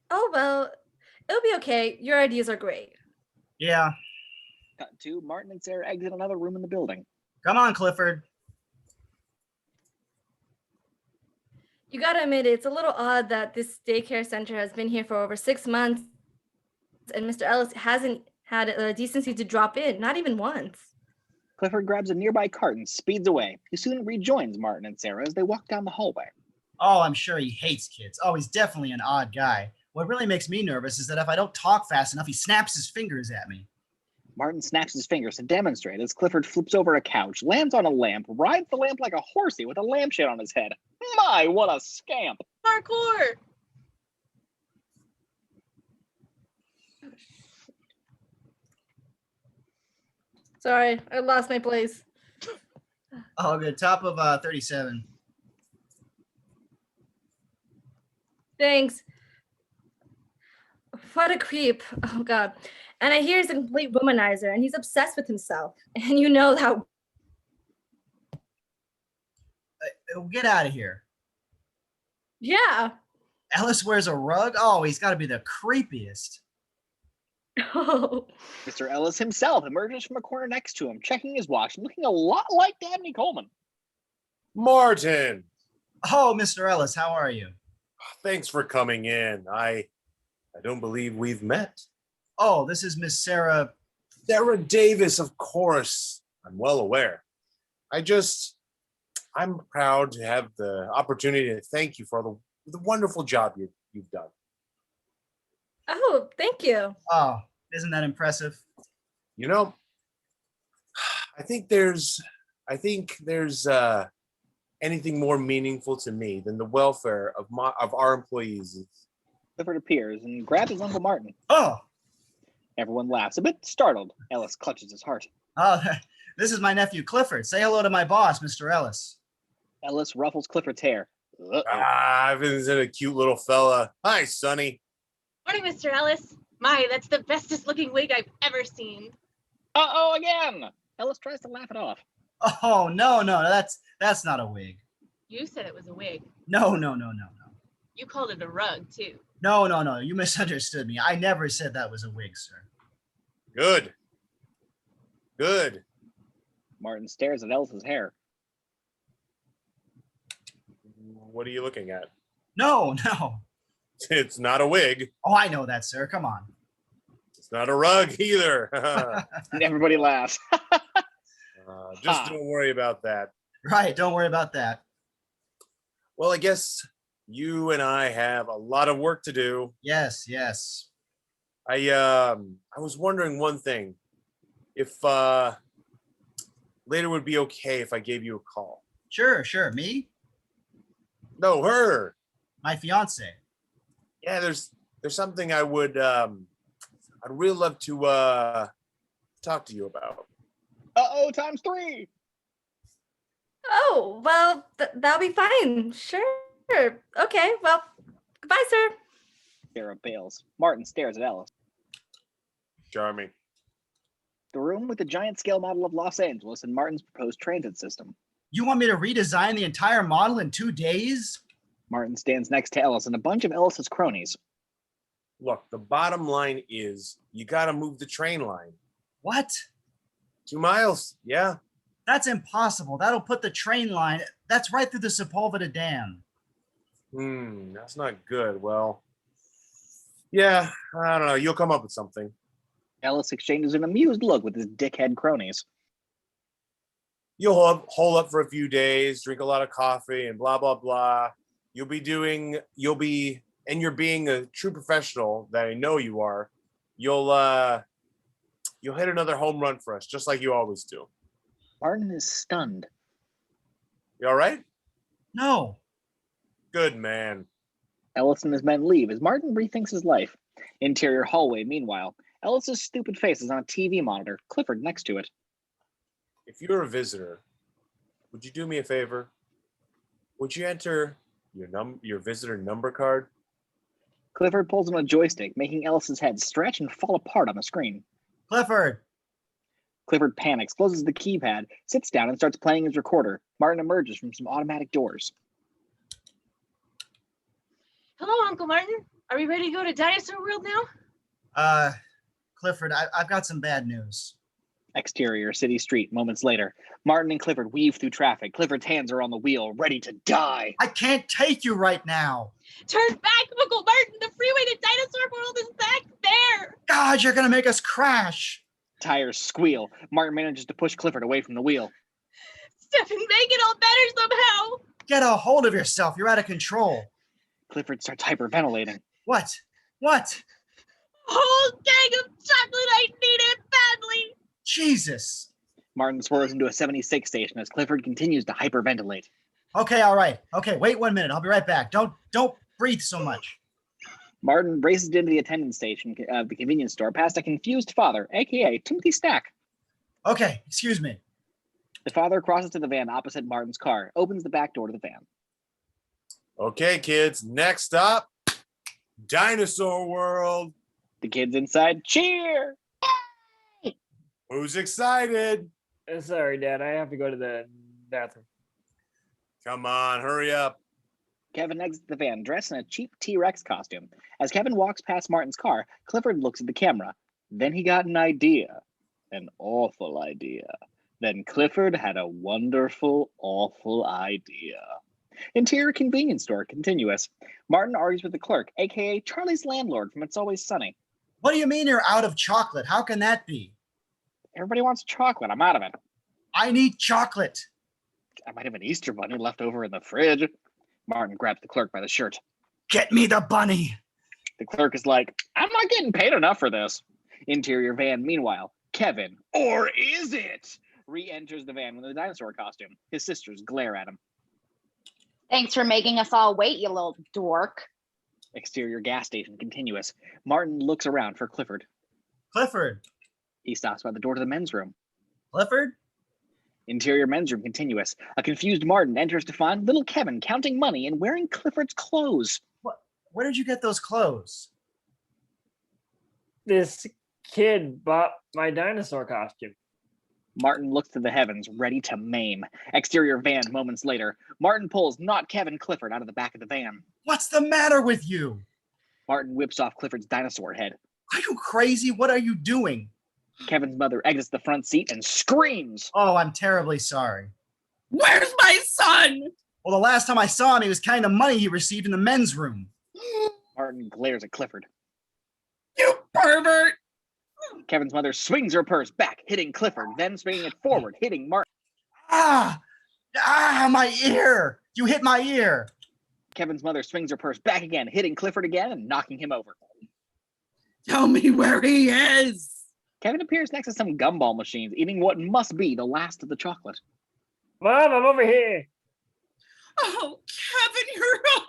Oh, well, it'll be okay. Your ideas are great. Yeah. Cut to Martin and Sarah exit another room in the building. Come on, Clifford. You gotta admit, it's a little odd that this daycare center has been here for over 6 months and Mr. Ellis hasn't had a decency to drop in, not even once. Clifford grabs a nearby cart and speeds away. He soon rejoins Martin and Sarah as they walk down the hallway. Oh, I'm sure he hates kids. Oh, he's definitely an odd guy. What really makes me nervous is that if I don't talk fast enough, he snaps his fingers at me. Martin snaps his fingers to demonstrate as Clifford flips over a couch, lands on a lamp, rides the lamp like a horsey with a lampshade on his head. My, what a scamp! Parkour. Sorry, I lost my place. Oh, good. Top of 37. Thanks. What a creep. Oh, God. And I hear he's a complete womanizer and he's obsessed with himself. And you know how. Get out of here. Yeah. Ellis wears a rug? Oh, he's got to be the creepiest. Oh, Mr. Ellis himself emerges from a corner next to him, checking his watch and looking a lot like Dabney Coleman. Martin, Oh, Mr. Ellis, how are you? thanks for coming in. I don't believe we've met. Oh, this is Miss Sarah. Sarah Davis, of course. I'm well aware. I'm proud to have the opportunity to thank you for the wonderful job you've done. oh, thank you. Oh, isn't that impressive? You know, I think there's anything more meaningful to me than the welfare of our employees. Clifford appears and grabs his Uncle Martin. Oh, Everyone laughs, a bit startled. Ellis clutches his heart. oh, this is my nephew Clifford. Say hello to my boss, Mr. Ellis. Ellis ruffles Clifford's hair. Isn't a cute little fella. Hi, Sonny. Morning, Mr. Ellis. My, that's the bestest looking wig I've ever seen. Uh-oh, again! Ellis tries to laugh it off. Oh, no, that's not a wig. You said it was a wig. No. You called it a rug, too. No, you misunderstood me. I never said that was a wig, sir. Good. Martin stares at Ellis's hair. What are you looking at? No. It's not a wig. Oh, I know that, sir. Come on. It's not a rug either. And everybody laughs. Just don't worry about that. Right, don't worry about that. Well, I guess you and I have a lot of work to do. Yes. I was wondering one thing. If later would be okay if I gave you a call. Sure. Me? No, her. My fiance. Yeah, there's something I'd really love to talk to you about. Uh-oh, times 3. Oh, well, that'll be fine. Sure. Okay, well, goodbye, sir. Sarah bails. Martin stares at Ellis. Charming. The room with the giant scale model of Los Angeles and Martin's proposed transit system. You want me to redesign the entire model in 2 days? Martin stands next to Ellis and a bunch of Ellis's cronies. Look, the bottom line is you got to move the train line. What? 2 miles. Yeah. That's impossible. That'll put the train line. That's right through the Sepulveda Dam. That's not good. Well, yeah, I don't know. You'll come up with something. Ellis exchanges an amused look with his dickhead cronies. You'll hole up for a few days, drink a lot of coffee, and blah blah blah. You're being a true professional that I know you are. You'll hit another home run for us, just like you always do. Martin is stunned. You all right? No. Good man. Ellis and his men leave as Martin rethinks his life. Interior hallway, meanwhile. Ellis's stupid face is on a TV monitor, Clifford next to it. If you're a visitor, would you do me a favor? Would you enter your visitor number card? Clifford pulls on a joystick, making Ellis's head stretch and fall apart on the screen. Clifford. Clifford panics, closes the keypad, sits down, and starts playing his recorder. Martin emerges from some automatic doors. Hello, Uncle Martin. Are we ready to go to Dinosaur World now? Clifford, I've got some bad news. Exterior city street, moments later. Martin and Clifford weave through traffic. Clifford's hands are on the wheel, ready to die. I can't take you right now. Turn back, Uncle Martin. The freeway to Dinosaur World is back there. God, you're going to make us crash. Tires squeal. Martin manages to push Clifford away from the wheel. Stefan, make it all better somehow. Get a hold of yourself. You're out of control. Clifford starts hyperventilating. What? Whole gang of chocolate. I need it badly. Jesus. Martin swerves into a 76 station as Clifford continues to hyperventilate. Okay, all right. Okay, wait 1 minute. I'll be right back. Don't breathe so much. Martin races into the attendance station of the convenience store past a confused father, aka Timothy Stack. Okay, excuse me. The father crosses to the van opposite Martin's car, opens the back door to the van. Okay, kids. Next up, Dinosaur World. The kids inside cheer. Who's excited? Sorry, Dad. I have to go to the bathroom. Come on, hurry up. Kevin exits the van dressed in a cheap T-Rex costume. As Kevin walks past Martin's car, Clifford looks at the camera. Then he got an idea. An awful idea. Then Clifford had a wonderful, awful idea. Interior convenience store, continuous. Martin argues with the clerk, aka Charlie's landlord from It's Always Sunny. What do you mean you're out of chocolate? How can that be? Everybody wants chocolate. I'm out of it. I need chocolate. I might have an Easter bunny left over in the fridge. Martin grabs the clerk by the shirt. Get me the bunny. The clerk is like, I'm not getting paid enough for this. Interior van, meanwhile, Kevin, or is it? Re-enters the van with a dinosaur costume. His sisters glare at him. Thanks for making us all wait, you little dork. Exterior gas station, continuous. Martin looks around for Clifford. Clifford. He stops by the door to the men's room. Clifford? Interior men's room, continuous. A confused Martin enters to find little Kevin counting money and wearing Clifford's clothes. Where did you get those clothes? This kid bought my dinosaur costume. Martin looks to the heavens, ready to maim. Exterior van, moments later. Martin pulls not Kevin, Clifford out of the back of the van. What's the matter with you? Martin whips off Clifford's dinosaur head. Are you crazy? What are you doing? Kevin's mother exits the front seat and screams. Oh, I'm terribly sorry. Where's my son? Well, the last time I saw him, he was counting the money he received in the men's room. Martin glares at Clifford. You pervert! Kevin's mother swings her purse back, hitting Clifford, then swinging it forward, hitting Martin. Ah, my ear. You hit my ear. Kevin's mother swings her purse back again, hitting Clifford again and knocking him over. Tell me where he is. Kevin appears next to some gumball machines, eating what must be the last of the chocolate. Mom, I'm over here. Oh, Kevin, you're all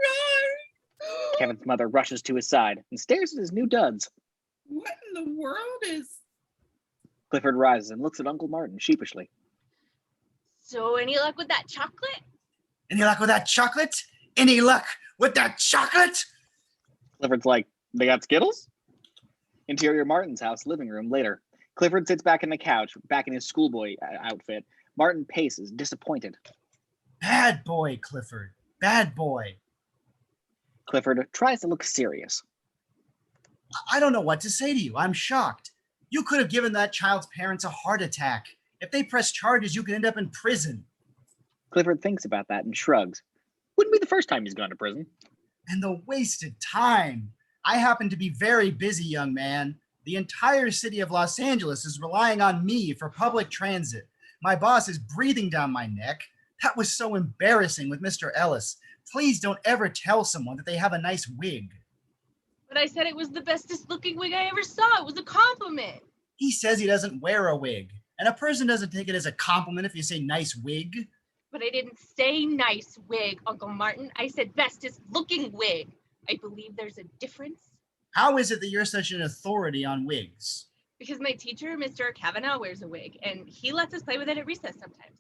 right. Kevin's mother rushes to his side and stares at his new duds. What in the world is... Clifford rises and looks at Uncle Martin sheepishly. So any luck with that chocolate? Any luck with that chocolate? Any luck with that chocolate? Clifford's like, they got Skittles? Interior Martin's house, living room, later. Clifford sits back on the couch, back in his schoolboy outfit. Martin paces, disappointed. Bad boy, Clifford. Bad boy. Clifford tries to look serious. I don't know what to say to you. I'm shocked. You could have given that child's parents a heart attack. If they press charges, you could end up in prison. Clifford thinks about that and shrugs. Wouldn't be the first time he's gone to prison. And the wasted time. I happen to be very busy, young man. The entire city of Los Angeles is relying on me for public transit. My boss is breathing down my neck. That was so embarrassing with Mr. Ellis. Please don't ever tell someone that they have a nice wig. But I said it was the bestest looking wig I ever saw. It was a compliment. He says he doesn't wear a wig. And a person doesn't take it as a compliment if you say nice wig. But I didn't say nice wig, Uncle Martin. I said bestest looking wig. I believe there's a difference. How is it that you're such an authority on wigs? Because my teacher, Mr. Kavanaugh, wears a wig, and he lets us play with it at recess sometimes.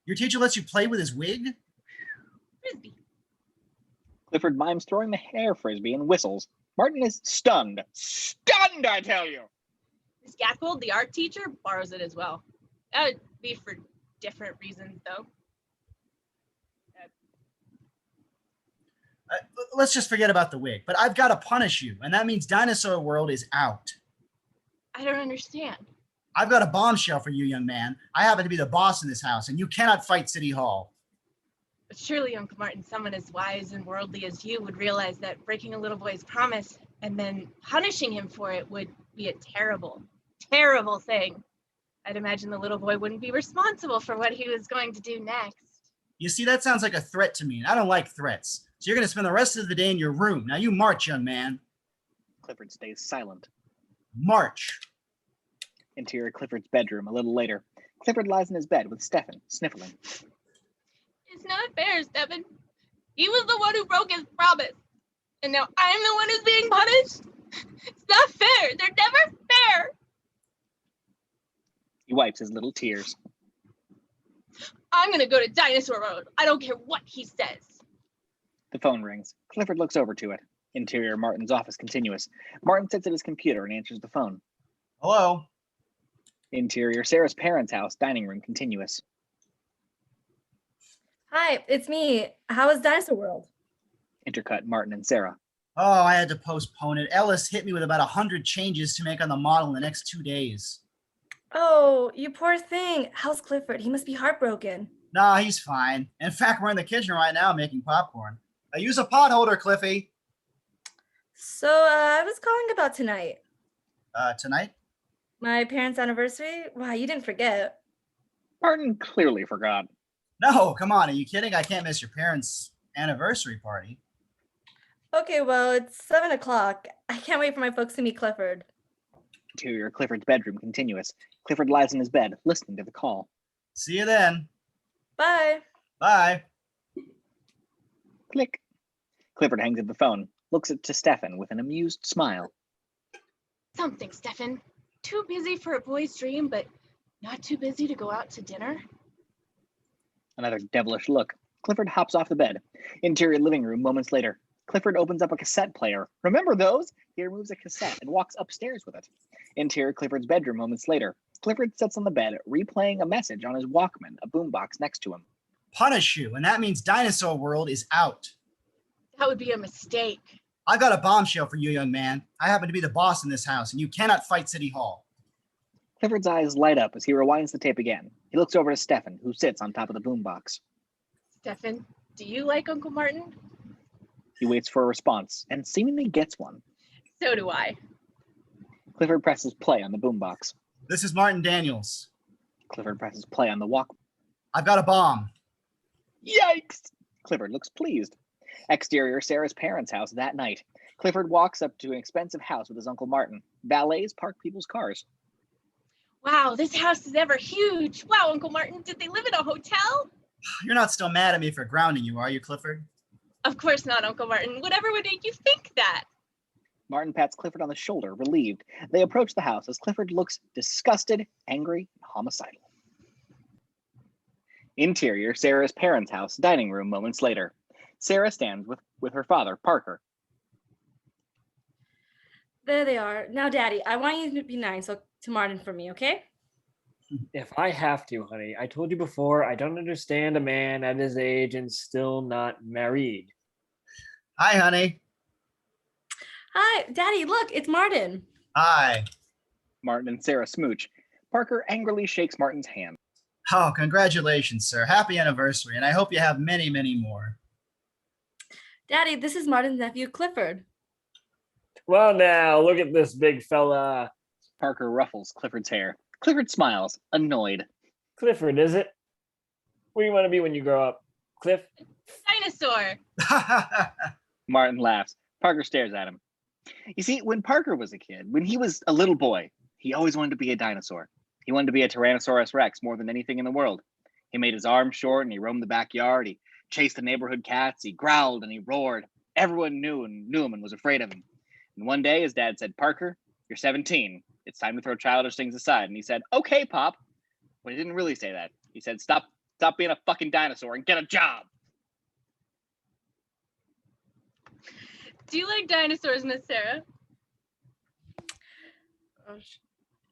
Your teacher lets you play with his wig? Frisbee. Clifford mimes throwing the hair frisbee and whistles. Martin is stunned. Stunned, I tell you! Miss Gatgold, the art teacher, borrows it as well. That would be for different reasons, though. Let's just forget about the wig. But I've got to punish you, and that means Dinosaur World is out. I don't understand. I've got a bombshell for you, young man. I happen to be the boss in this house, and you cannot fight City Hall. But surely, Uncle Martin, someone as wise and worldly as you would realize that breaking a little boy's promise and then punishing him for it would be a terrible, terrible thing. I'd imagine the little boy wouldn't be responsible for what he was going to do next. You see, that sounds like a threat to me, and I don't like threats. So you're going to spend the rest of the day in your room. Now you march, young man. Clifford stays silent. March. Interior Clifford's bedroom a little later. Clifford lies in his bed with Stefan, sniffling. It's not fair, Stephen. He was the one who broke his promise. And now I'm the one who's being punished? It's not fair. They're never fair. He wipes his little tears. I'm going to go to Dinosaur Road. I don't care what he says. The phone rings. Clifford looks over to it. Interior Martin's office, continuous. Martin sits at his computer and answers the phone. Hello? Interior Sarah's parents' house, dining room, continuous. Hi, it's me. How is Dinosaur World? Intercut Martin and Sarah. Oh, I had to postpone it. Ellis hit me with about 100 changes to make on the model in the next 2 days. Oh, you poor thing. How's Clifford? He must be heartbroken. Nah, he's fine. In fact, we're in the kitchen right now making popcorn. I use a pot holder, Cliffy. So, I was calling about tonight. Tonight? My parents' anniversary? Wow, you didn't forget. Martin clearly forgot. No, come on. Are you kidding? I can't miss your parents' anniversary party. Okay, well, it's 7 o'clock. I can't wait for my folks to meet Clifford. Interior Clifford's bedroom continuous. Clifford lies in his bed, listening to the call. See you then. Bye. Bye. Click. Clifford hangs up the phone, looks to Stefan with an amused smile. Something, Stefan. Too busy for a boy's dream, but not too busy to go out to dinner? Another devilish look. Clifford hops off the bed. Interior living room moments later. Clifford opens up a cassette player. Remember those? He removes a cassette and walks upstairs with it. Interior Clifford's bedroom moments later. Clifford sits on the bed, replaying a message on his Walkman, a boombox next to him. Punish you, and that means Dinosaur World is out. That would be a mistake. I got a bombshell for you, young man. I happen to be the boss in this house, and you cannot fight City Hall. Clifford's eyes light up as he rewinds the tape again. He looks over to Stefan, who sits on top of the boombox. Stefan, do you like Uncle Martin? He waits for a response, and seemingly gets one. So do I. Clifford presses play on the boombox. This is Martin Daniels. Clifford presses play on the Walkman. I've got a bomb. Yikes! Clifford looks pleased. Exterior Sarah's parents' house that night. Clifford walks up to an expensive house with his Uncle Martin. Valets park people's cars. Wow, this house is ever huge. Wow, Uncle Martin, did they live in a hotel? You're not still mad at me for grounding you, are you, Clifford? Of course not, Uncle Martin. Whatever would make you think that? Martin pats Clifford on the shoulder, relieved. They approach the house as Clifford looks disgusted, angry, and homicidal. Interior Sarah's parents' house, dining room moments later. Sarah stands with her father, Parker. There they are. Now, Daddy, I want you to be nice to Martin for me, okay? If I have to, honey. I told you before, I don't understand a man at his age and still not married. Hi, honey. Hi, Daddy, look, it's Martin. Hi. Martin and Sarah smooch. Parker angrily shakes Martin's hand. Oh, congratulations, sir. Happy anniversary, and I hope you have many, many more. Daddy, this is Martin's nephew, Clifford. Well, now, look at this big fella. Parker ruffles Clifford's hair. Clifford smiles, annoyed. Clifford, is it? What do you want to be when you grow up? Cliff? Dinosaur. Martin laughs. Parker stares at him. You see, when Parker was a kid, when he was a little boy, he always wanted to be a dinosaur. He wanted to be a Tyrannosaurus Rex more than anything in the world. He made his arms short and he roamed the backyard. He chased the neighborhood cats. He growled and he roared. Everyone knew him and was afraid of him. And one day his dad said, Parker, you're 17. It's time to throw childish things aside. And he said, okay, Pop. But he didn't really say that. He said, stop being a fucking dinosaur and get a job. Do you like dinosaurs, Miss Sarah?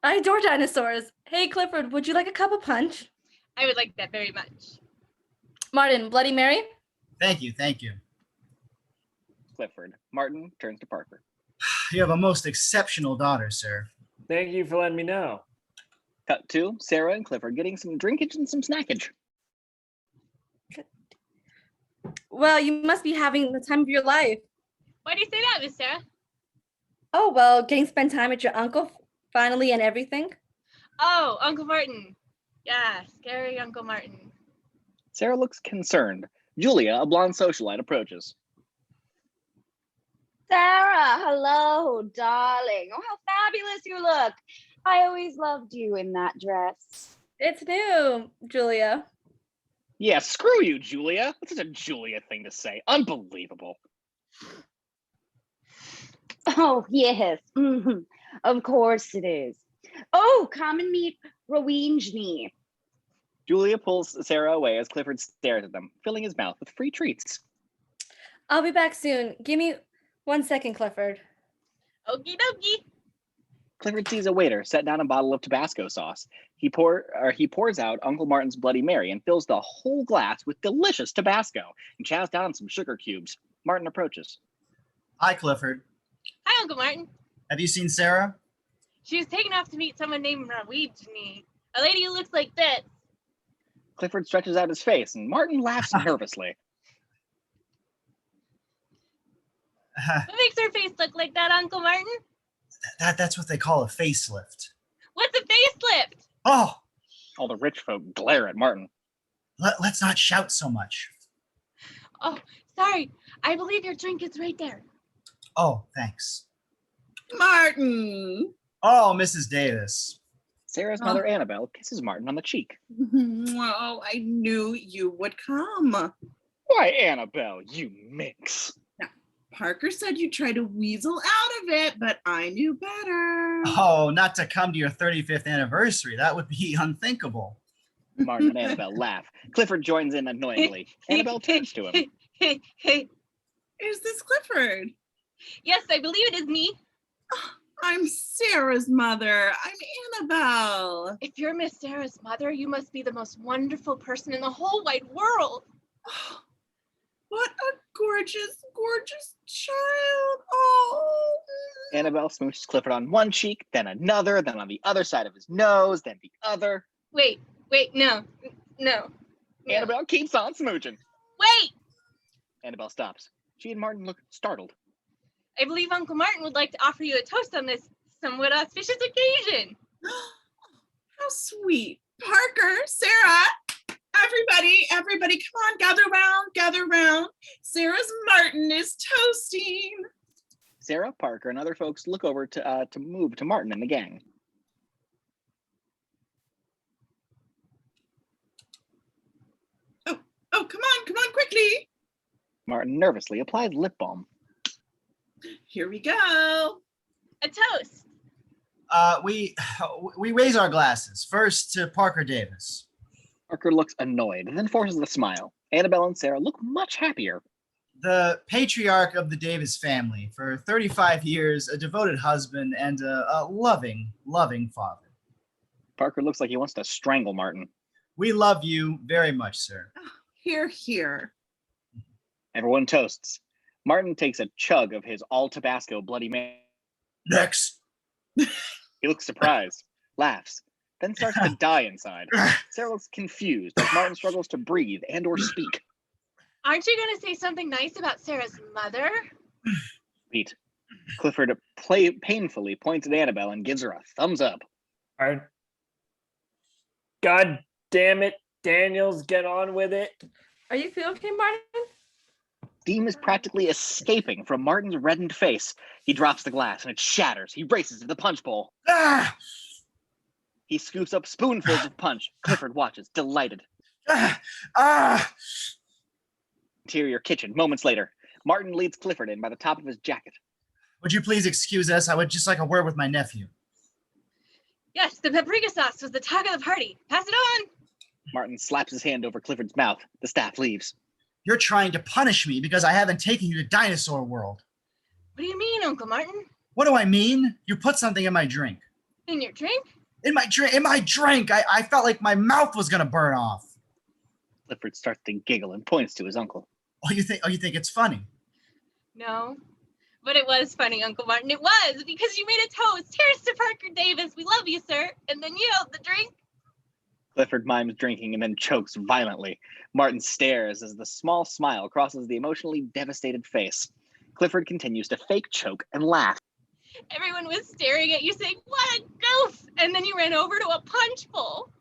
I adore dinosaurs. Hey, Clifford, would you like a cup of punch? I would like that very much. Martin, Bloody Mary? Thank you, thank you. Clifford. Martin turns to Parker. You have a most exceptional daughter, sir. Thank you for letting me know. Cut to Sarah and Clifford getting some drinkage and some snackage. Well, you must be having the time of your life. Why do you say that, Miss Sarah? Oh, well, getting to spend time with your uncle finally and everything. Oh, Uncle Martin. Yeah, scary Uncle Martin. Sarah looks concerned. Julia, a blonde socialite, approaches. Sarah, hello, darling. Oh, how fabulous you look. I always loved you in that dress. It's new, Julia. Yeah, screw you, Julia. That's such a Julia thing to say. Unbelievable. Oh, yes. Of course it is. Oh, come and meet Rowena. Julia pulls Sarah away as Clifford stares at them, filling his mouth with free treats. I'll be back soon. Give me 1 second, Clifford. Okie dokie. Clifford sees a waiter set down a bottle of Tabasco sauce. He pours out Uncle Martin's Bloody Mary and fills the whole glass with delicious Tabasco and chows down some sugar cubes. Martin approaches. Hi, Clifford. Hi, Uncle Martin. Have you seen Sarah? She was taken off to meet someone named Rawidjni, a lady who looks like this. Clifford stretches out his face, and Martin laughs nervously. What makes her face look like that, Uncle Martin? That's what they call a facelift. What's a facelift? Oh, All the rich folk glare at Martin. let's not shout so much. Oh, sorry. I believe your drink is right there. Oh, thanks. Martin. Oh, Mrs. Davis. Sarah's mother, Annabelle, kisses Martin on the cheek. Oh, I knew you would come. Why, Annabelle, you minx. Parker said you tried to weasel out of it, but I knew better. Oh, not to come to your 35th anniversary. That would be unthinkable. Martin and Annabelle laugh. Clifford joins in annoyingly. Annabelle turns to him. Is this Clifford? Yes, I believe it is me. I'm Sarah's mother. I'm Annabelle. If you're Miss Sarah's mother, you must be the most wonderful person in the whole wide world. What a gorgeous, gorgeous child. Oh. Annabelle smooches Clifford on one cheek, then another, then on the other side of his nose, then the other. Wait, no. Annabelle keeps on smooching. Wait! Annabelle stops. She and Martin look startled. I believe Uncle Martin would like to offer you a toast on this somewhat auspicious occasion. How sweet. Parker, Sarah, everybody, come on, gather round. Sarah's Martin is toasting. Sarah, Parker, and other folks look over to move to Martin and the gang. Oh, come on, quickly. Martin nervously applies lip balm. Here we go. A toast. We raise our glasses. First to Parker Davis. Parker looks annoyed and then forces a smile. Annabelle and Sarah look much happier. The patriarch of the Davis family, for 35 years, a devoted husband and a loving father. Parker looks like he wants to strangle Martin. We love you very much, sir. Here. Everyone toasts. Martin takes a chug of his all Tabasco Bloody Mary. Next. He looks surprised, laughs, then starts to die inside. Sarah looks confused as Martin struggles to breathe and or speak. Aren't you going to say something nice about Sarah's mother? Pete. Clifford painfully points at Annabelle and gives her a thumbs up. God damn it, Daniels, get on with it. Are you feeling okay, Martin? Steam is practically escaping from Martin's reddened face. He drops the glass and it shatters. He races to the punch bowl. Ah! He scoops up spoonfuls of punch. Clifford watches, delighted. Interior kitchen, moments later. Martin leads Clifford in by the top of his jacket. Would you please excuse us? I would just like a word with my nephew. Yes, the paprika sauce was the talk of the party. Pass it on. Martin slaps his hand over Clifford's mouth. The staff leaves. You're trying to punish me because I haven't taken you to Dinosaur World. What do you mean, Uncle Martin? What do I mean? You put something in my drink. In your drink? In my drink. I felt like my mouth was gonna burn off. Clifford starts to giggle and points to his uncle. Oh, you think it's funny? No. But it was funny, Uncle Martin. It was, because you made a toast. Here's to Parker Davis. We love you, sir. And then you held the drink. Clifford mimes drinking and then chokes violently. Martin stares as the small smile crosses the emotionally devastated face. Clifford continues to fake choke and laugh. Everyone was staring at you saying, what a goof! And then you ran over to a punch bowl.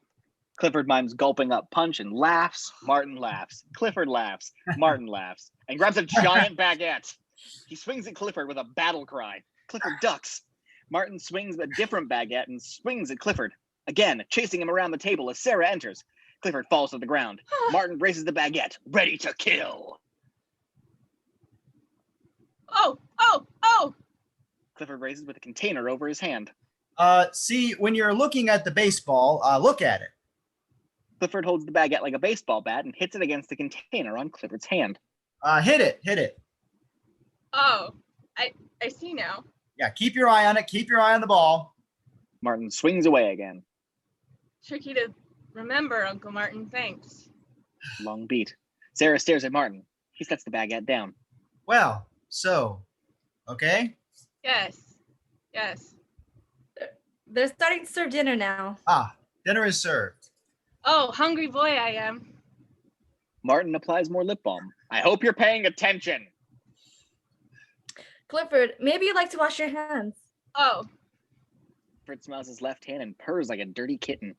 Clifford mimes gulping up punch and laughs. Martin laughs. Clifford laughs. Martin laughs. And grabs a giant baguette. He swings at Clifford with a battle cry. Clifford ducks. Martin swings a different baguette and swings at Clifford. Again, chasing him around the table as Sarah enters. Clifford falls to the ground. Martin raises the baguette, ready to kill. Oh! Clifford raises with a container over his hand. See, when you're looking at the baseball, look at it. Clifford holds the baguette like a baseball bat and hits it against the container on Clifford's hand. Hit it. Oh, I see now. Yeah, keep your eye on it. Keep your eye on the ball. Martin swings away again. Tricky to remember, Uncle Martin. Thanks. Long beat. Sarah stares at Martin. He sets the baguette down. Well, so, okay. Yes. Yes. They're starting to serve dinner now. Ah, dinner is served. Oh, hungry boy I am. Martin applies more lip balm. I hope you're paying attention. Clifford, maybe you'd like to wash your hands. Oh, Clifford smells his left hand and purrs like a dirty kitten.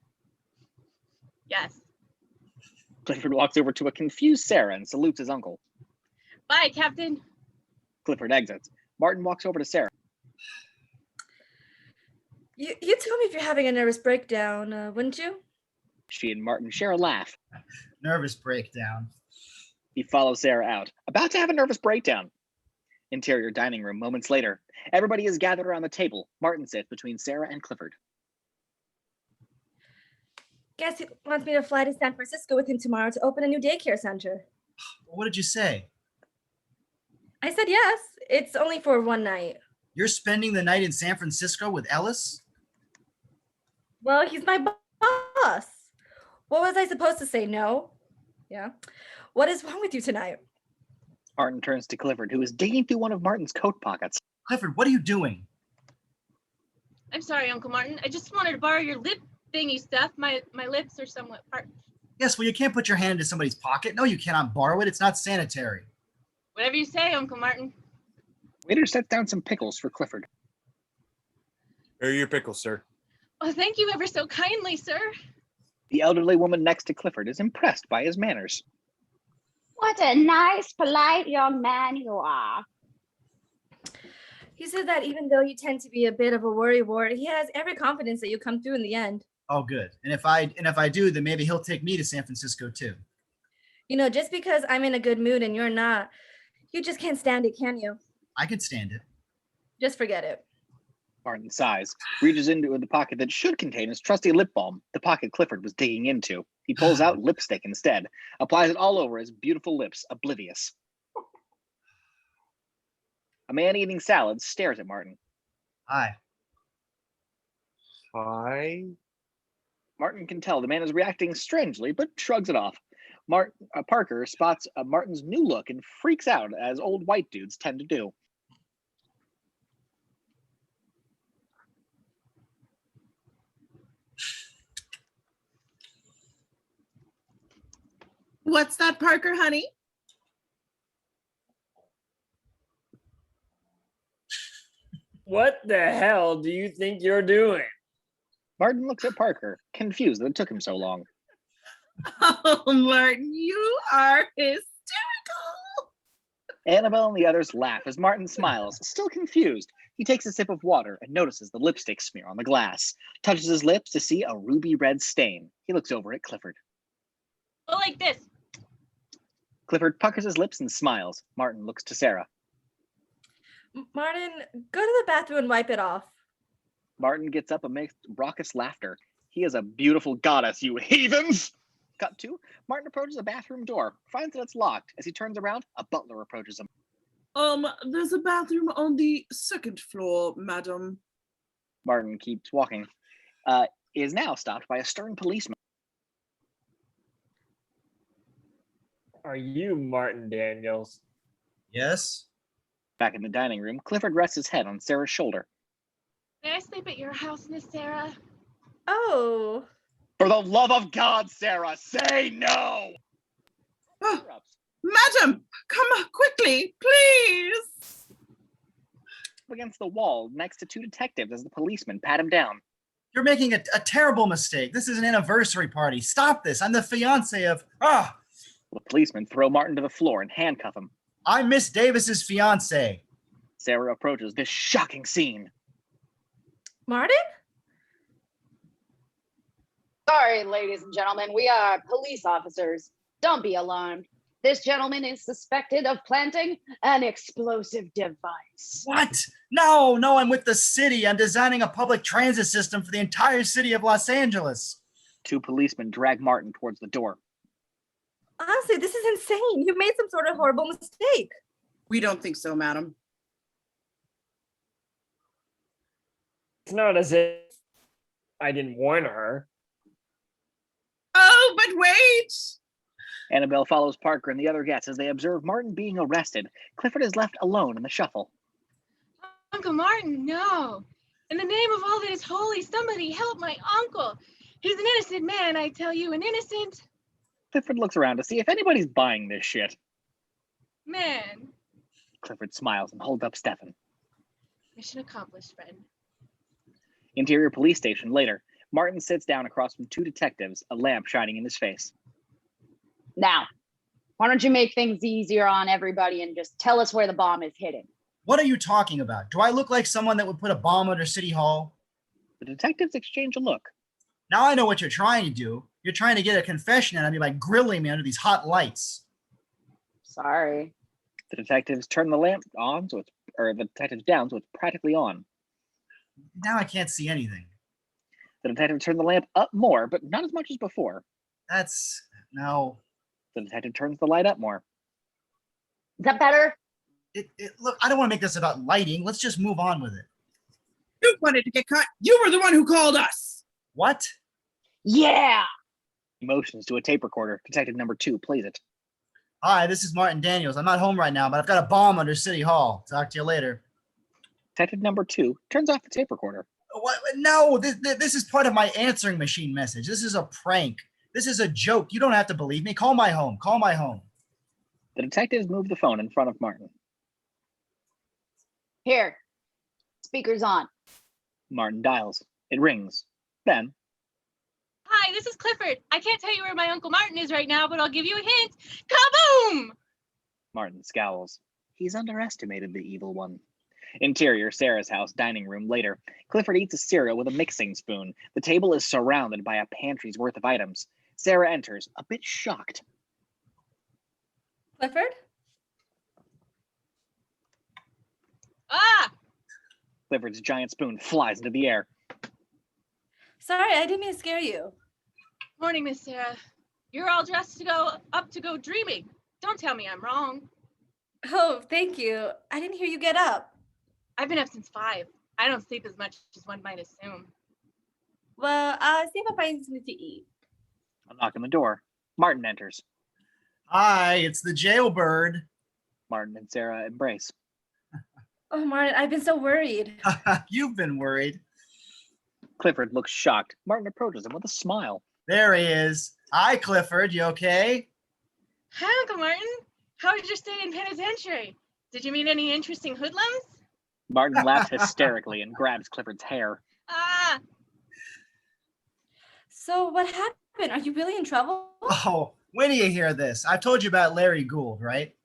yes. Clifford walks over to a confused Sarah and salutes his uncle. Bye, Captain. Clifford exits. Martin walks over to Sarah. You tell me if you're having a nervous breakdown, wouldn't you? She and Martin share a laugh. Nervous breakdown. He follows Sarah out, about to have a nervous breakdown. Interior dining room moments later. Everybody is gathered around the table. Martin sits between Sarah and Clifford. Guess he wants me to fly to San Francisco with him tomorrow to open a new daycare center. What did you say? I said yes. It's only for one night. You're spending the night in San Francisco with Ellis? Well, he's my boss. What was I supposed to say? No? Yeah. What is wrong with you tonight? Martin turns to Clifford, who is digging through one of Martin's coat pockets. Clifford, what are you doing? I'm sorry, Uncle Martin. I just wanted to borrow your lip thingy stuff. My lips are somewhat parched. Yes, well, you can't put your hand into somebody's pocket. No, you cannot borrow it. It's not sanitary. Whatever you say, Uncle Martin. Waiter sets down some pickles for Clifford. Here are your pickles, sir. Oh, thank you ever so kindly, sir. The elderly woman next to Clifford is impressed by his manners. What a nice, polite young man you are. He said that even though you tend to be a bit of a worrywart, he has every confidence that you'll come through in the end. Oh, good. And if I do, then maybe he'll take me to San Francisco too. You know, just because I'm in a good mood and you're not, you just can't stand it, can you? I can stand it. Just forget it. Martin sighs, reaches into the pocket that should contain his trusty lip balm, the pocket Clifford was digging into. He pulls out lipstick instead, applies it all over his beautiful lips, oblivious. A man eating salad stares at Martin. Hi. Hi. Martin can tell the man is reacting strangely, but shrugs it off. Parker spots Martin's new look and freaks out, as old white dudes tend to do. What's that, Parker, honey? What the hell do you think you're doing? Martin looks at Parker, confused that it took him so long. Oh, Martin, you are hysterical. Annabelle and the others laugh as Martin smiles, still confused. He takes a sip of water and notices the lipstick smear on the glass, touches his lips to see a ruby red stain. He looks over at Clifford. Oh, like this. Clifford puckers his lips and smiles. Martin looks to Sarah. Martin, go to the bathroom and wipe it off. Martin gets up amidst raucous laughter. He is a beautiful goddess, you heathens! Cut to, Martin approaches a bathroom door, finds that it's locked. As he turns around, a butler approaches him. There's a bathroom on the second floor, madam. Martin keeps walking. Is now stopped by a stern policeman. Are you Martin Daniels? Yes? Back in the dining room, Clifford rests his head on Sarah's shoulder. May I sleep at your house, Miss Sarah? Oh. For the love of God, Sarah, say no! Oh, madam, come quickly, please. Against the wall, next to two detectives as the policemen pat him down. You're making a terrible mistake. This is an anniversary party. Stop this. I'm the fiance of... The policemen throw Martin to the floor and handcuff him. I'm Miss Davis's fiance. Sarah approaches this shocking scene. Martin? Sorry, ladies and gentlemen, we are police officers. Don't be alarmed. This gentleman is suspected of planting an explosive device. What? No, I'm with the city. I'm designing a public transit system for the entire city of Los Angeles. Two policemen drag Martin towards the door. Honestly, this is insane. You made some sort of horrible mistake. We don't think so, madam. It's not as if I didn't warn her. Oh, but wait. Annabelle follows Parker and the other guests as they observe Martin being arrested. Clifford is left alone in the shuffle. Uncle Martin, no. In the name of all that is holy, somebody help my uncle. He's an innocent man, I tell you, an innocent Clifford looks around to see if anybody's buying this shit. man. Clifford smiles and holds up Stefan. Mission accomplished, friend. Interior police station later. Martin sits down across from two detectives, a lamp shining in his face. Now, why don't you make things easier on everybody and just tell us where the bomb is hidden? What are you talking about? Do I look like someone that would put a bomb under City Hall? The detectives exchange a look. Now I know what you're trying to do. You're trying to get a confession out of me by grilling me under these hot lights. Sorry. The detectives turn the lamp on, the detectives down, so it's practically on. Now I can't see anything. The detective turned the lamp up more, but not as much as before. No. The detective turns the light up more. Is that better? Look, I don't want to make this about lighting. Let's just move on with it. You wanted to get caught. You were the one who called us. What? Yeah. He motions to a tape recorder. Detective number 2 plays it. Hi, this is Martin Daniels. I'm not home right now, but I've got a bomb under City Hall. Talk to you later. Detective number 2 turns off the tape recorder. What? No, this is part of my answering machine message. This is a prank. This is a joke. You don't have to believe me. Call my home. Call my home. The detectives move the phone in front of Martin. Here. Speaker's on. Martin dials. It rings. Then, Hi, this is Clifford. I can't tell you where my Uncle Martin is right now, but I'll give you a hint. Kaboom! Martin scowls. He's underestimated the evil one. Interior, Sarah's house, dining room, later. Clifford eats a cereal with a mixing spoon. The table is surrounded by a pantry's worth of items. Sarah enters, a bit shocked. Clifford? Ah! Clifford's giant spoon flies into the air. Sorry, I didn't mean to scare you. Morning, Miss Sarah. You're all dressed to go dreaming. Don't tell me I'm wrong. Oh, thank you. I didn't hear you get up. I've been up since 5. I don't sleep as much as one might assume. Well, see if I find something to eat. A knock on the door. Martin enters. Hi, it's the jailbird. Martin and Sarah embrace. Oh, Martin, I've been so worried. You've been worried. Clifford looks shocked. Martin approaches him with a smile. There he is. Hi, Clifford. You okay? Hi, Uncle Martin. How was your stay in penitentiary? Did you meet any interesting hoodlums? Martin laughs hysterically and grabs Clifford's hair. Ah! So what happened? Are you really in trouble? Oh, when do you hear this? I've told you about Larry Gould, right?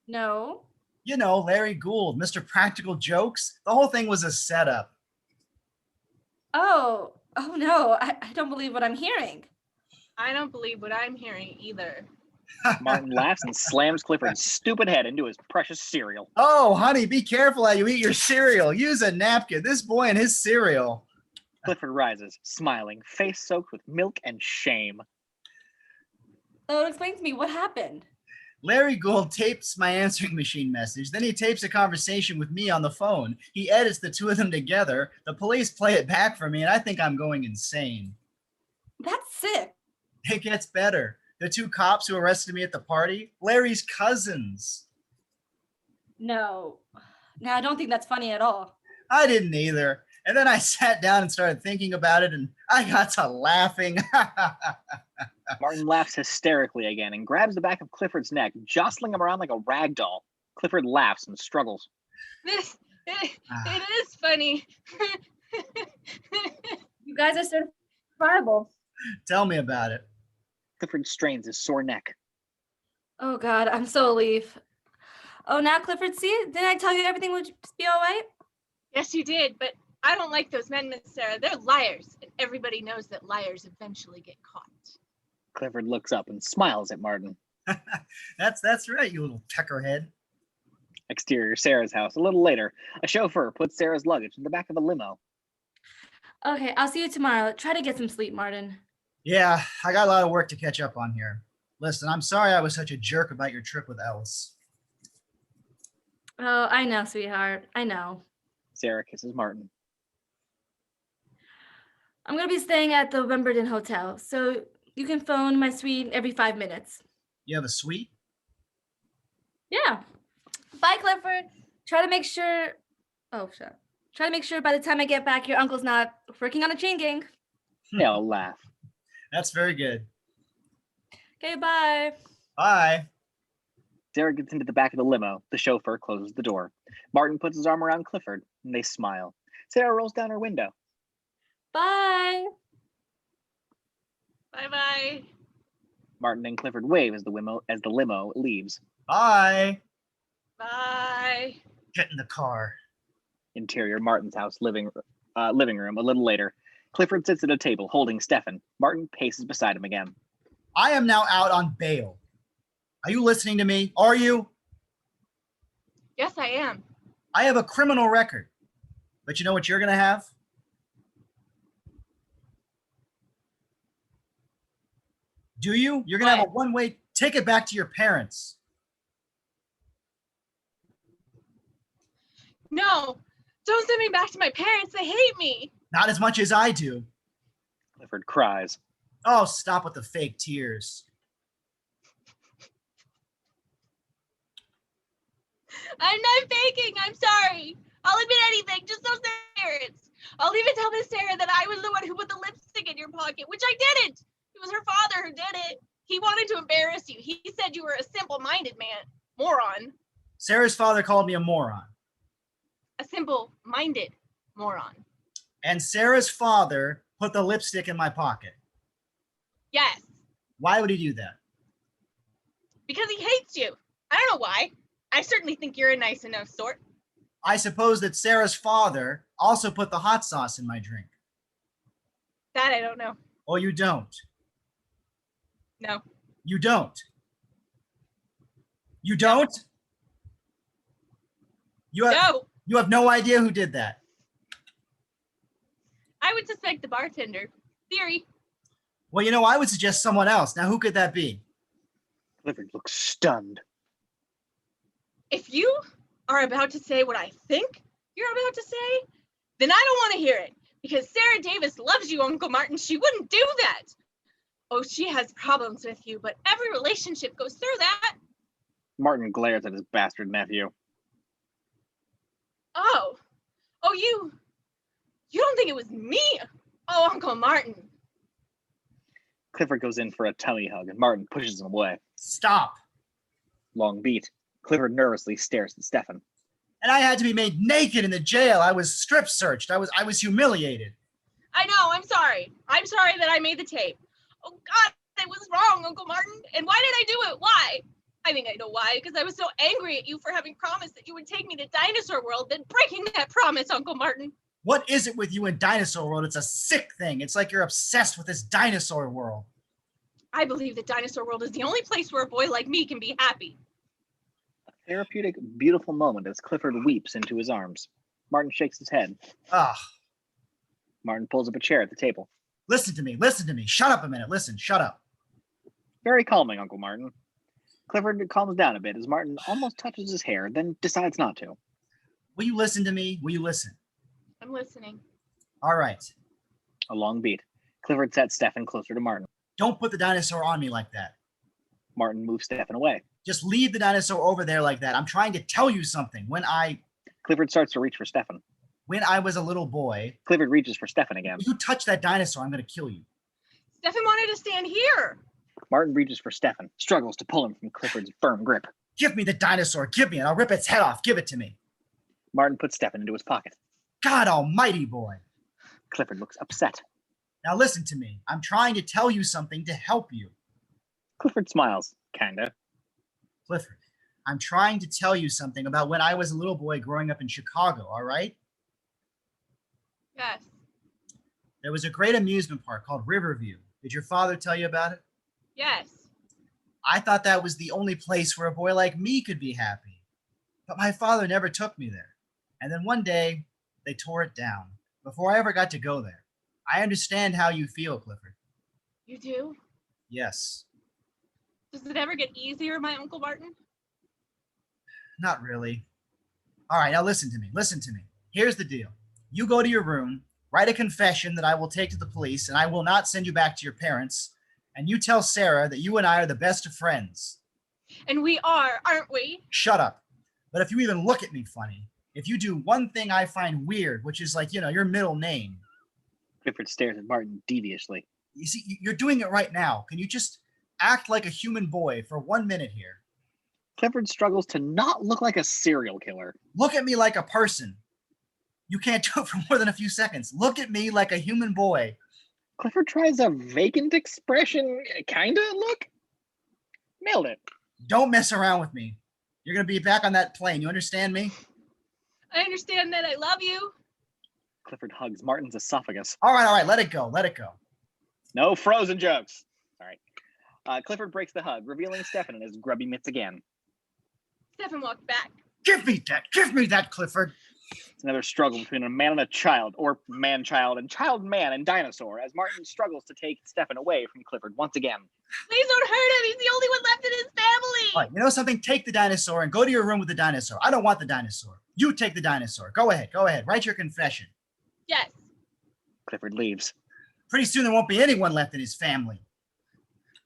No. You know, Larry Gould, Mr. Practical Jokes. The whole thing was a setup. Oh no, I don't believe what I'm hearing. I don't believe what I'm hearing either. Martin laughs and slams Clifford's stupid head into his precious cereal. Oh, honey, be careful how you eat your cereal. Use a napkin. This boy and his cereal. Clifford rises, smiling, face soaked with milk and shame. So explain to me what happened. Larry Gould tapes my answering machine message. Then he tapes a conversation with me on the phone. He edits the two of them together. The police play it back for me, and I think I'm going insane. That's sick. It gets better. The two cops who arrested me at the party, Larry's cousins. No, I don't think that's funny at all. I didn't either. And then I sat down and started thinking about it, and I got to laughing. Martin laughs hysterically again and grabs the back of Clifford's neck, jostling him around like a rag doll. Clifford laughs and struggles. It is funny. You guys are certifiable. Tell me about it. Clifford strains his sore neck. Oh God, I'm so relieved. Oh, now Clifford, see? Didn't I tell you everything would just be all right? Yes, you did, but I don't like those men, Miss Sarah. They're liars, and everybody knows that liars eventually get caught. Clifford looks up and smiles at Martin. That's right, you little peckerhead. Exterior, Sarah's house. A little later, a chauffeur puts Sarah's luggage in the back of a limo. Okay, I'll see you tomorrow. Try to get some sleep, Martin. Yeah, I got a lot of work to catch up on here. Listen, I'm sorry I was such a jerk about your trip with Ellis. Oh, I know, sweetheart. I know. Sarah kisses Martin. I'm going to be staying at the Wimbledon Hotel, so You can phone my suite every 5 minutes. You have a suite? Yeah. Bye, Clifford. Try to make sure. Oh, shit. Try to make sure by the time I get back, your uncle's not working on a chain gang. They all laugh. That's very good. Okay, bye. Bye. Sarah gets into the back of the limo. The chauffeur closes the door. Martin puts his arm around Clifford, and they smile. Sarah rolls down her window. Bye. Bye-bye. Martin and Clifford wave as the limo leaves. Bye. Bye. Get in the car. Interior Martin's house living room. A little later, Clifford sits at a table holding Stefan. Martin paces beside him again. I am now out on bail. Are you listening to me? Are you? Yes, I am. I have a criminal record. But you know what you're going to have? Do you? You're going to have a one-way ticket back to your parents. No, don't send me back to my parents. They hate me. Not as much as I do. Clifford cries. Oh, stop with the fake tears. I'm not faking. I'm sorry. I'll admit anything. Just those parents. I'll even tell Miss Sarah that I was the one who put the lipstick in your pocket, which I didn't. It was her father who did it. He wanted to embarrass you. He said you were a simple-minded moron. Sarah's father called me a moron. A simple-minded moron. And Sarah's father put the lipstick in my pocket. Yes, Why would he do that? because he hates you. I don't know why. I certainly think you're a nice enough sort. I suppose that Sarah's father also put the hot sauce in my drink. That I don't know. Oh, you don't. No. You don't. You don't? No. You have no idea who did that. I would suspect the bartender. Theory. Well, I would suggest someone else. Now, who could that be? Clifford looks stunned. If you are about to say what I think you're about to say, then I don't want to hear it. Because Sarah Davis loves you, Uncle Martin. She wouldn't do that. Oh, she has problems with you, but every relationship goes through that. Martin glares at his bastard nephew. Oh, you don't think it was me? Oh, Uncle Martin. Clifford goes in for a tummy hug, and Martin pushes him away. Stop. Long beat. Clifford nervously stares at Stefan. And I had to be made naked in the jail. I was strip searched. I was humiliated. I know, I'm sorry. I'm sorry that I made the tape. Oh, God, it was wrong, Uncle Martin. And why did I do it? Why? I think I know why, because I was so angry at you for having promised that you would take me to Dinosaur World, then breaking that promise, Uncle Martin. What is it with you in Dinosaur World? It's a sick thing. It's like you're obsessed with this Dinosaur World. I believe that Dinosaur World is the only place where a boy like me can be happy. A therapeutic, beautiful moment as Clifford weeps into his arms. Martin shakes his head. Ah, Martin pulls up a chair at the table. listen to me. Listen to me. Shut up a minute. Listen, shut up. Very calming, Uncle Martin. Clifford calms down a bit as Martin almost touches his hair, then decides not to. Will you listen to me? Will you listen? I'm listening. All right. A long beat. Clifford sets Stefan closer to Martin. Don't put the dinosaur on me like that. Martin moves Stefan away. Just leave the dinosaur over there like that. I'm trying to tell you something. Clifford starts to reach for Stefan. When I was a little boy, Clifford reaches for Stefan again. if you touch that dinosaur, I'm going to kill you. Stefan wanted to stand here. Martin reaches for Stefan, struggles to pull him from Clifford's firm grip. Give me the dinosaur. Give me it. I'll rip its head off. Give it to me. Martin puts Stefan into his pocket. God almighty, boy. Clifford looks upset. Now listen to me. I'm trying to tell you something to help you. Clifford smiles, kinda. Clifford, I'm trying to tell you something about when I was a little boy growing up in Chicago, all right? Yes. There was a great amusement park called Riverview. Did your father tell you about it? Yes. I thought that was the only place where a boy like me could be happy. But my father never took me there. And then one day, they tore it down before I ever got to go there. I understand how you feel, Clifford. You do? Yes. Does it ever get easier, my Uncle Martin? Not really. All right, now listen to me. Listen to me. Here's the deal. You go to your room, write a confession that I will take to the police, and I will not send you back to your parents. And you tell Sarah that you and I are the best of friends. And we are, aren't we? Shut up. But if you even look at me funny, if you do one thing I find weird, which is like, your middle name. Clifford stares at Martin deviously. You see, you're doing it right now. Can you just act like a human boy for 1 minute here? Clifford struggles to not look like a serial killer. Look at me like a person. You can't do it for more than a few seconds. Look at me like a human boy. Clifford tries a vacant expression, kinda look. Nailed it. Don't mess around with me. You're going to be back on that plane. You understand me? I understand that I love you. Clifford hugs Martin's esophagus. All right. Let it go. Let it go. No frozen jokes. All right. Clifford breaks the hug, revealing Stefan in his grubby mitts again. Stefan walked back. Give me that, Clifford. It's another struggle between a man and a child, or man-child, and child-man and dinosaur, as Martin struggles to take Stefan away from Clifford once again. Please don't hurt him. He's the only one left in his family. All right, you know something? Take the dinosaur and go to your room with the dinosaur. I don't want the dinosaur. You take the dinosaur. Go ahead. Write your confession. Yes. Clifford leaves. Pretty soon there won't be anyone left in his family.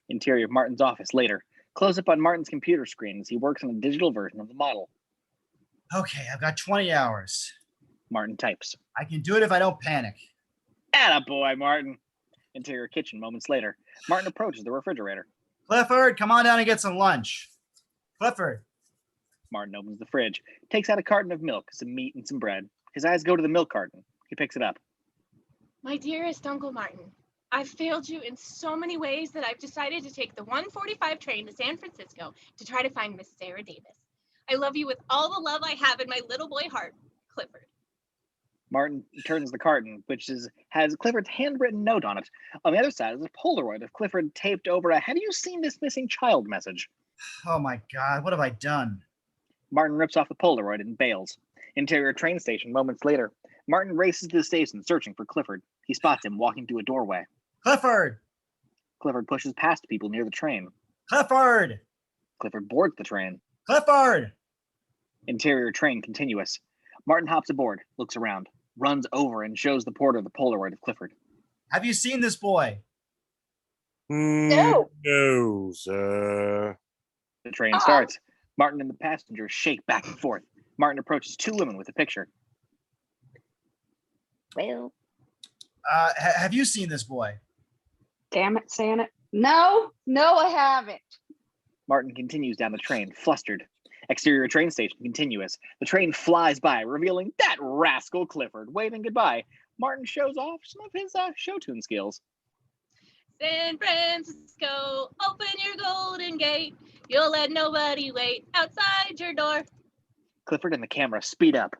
Interior of Martin's office later. Close up on Martin's computer screen as he works on a digital version of the model. Okay, I've got 20 hours. Martin types. I can do it if I don't panic. Attaboy, Martin. Interior kitchen moments later. Martin approaches the refrigerator. Clifford, come on down and get some lunch. Clifford. Martin opens the fridge, takes out a carton of milk, some meat, and some bread. His eyes go to the milk carton. He picks it up. My dearest Uncle Martin, I've failed you in so many ways that I've decided to take the 1:45 train to San Francisco to try to find Miss Sarah Davis. I love you with all the love I have in my little boy heart, Clifford. Martin turns the carton, which has Clifford's handwritten note on it. On the other side is a Polaroid of Clifford taped over a "Have you seen this missing child" message. Oh my God, what have I done? Martin rips off the Polaroid and bails. Interior train station moments later. Martin races to the station searching for Clifford. He spots him walking through a doorway. Clifford! Clifford pushes past people near the train. Clifford! Clifford boards the train. Clifford! Interior train continuous. Martin hops aboard, looks around, runs over and shows the porter the Polaroid of Clifford. Have you seen this boy? No. No, sir. The train starts. Martin and the passengers shake back and forth. Martin approaches two women with a picture. Well, Have you seen this boy? damn it, Santa. No, I haven't. Martin continues down the train, flustered. Exterior train station continuous. The train flies by, revealing that rascal Clifford. Waving goodbye, Martin shows off some of his show tune skills. San Francisco, open your golden gate. You'll let nobody wait outside your door. Clifford and the camera speed up.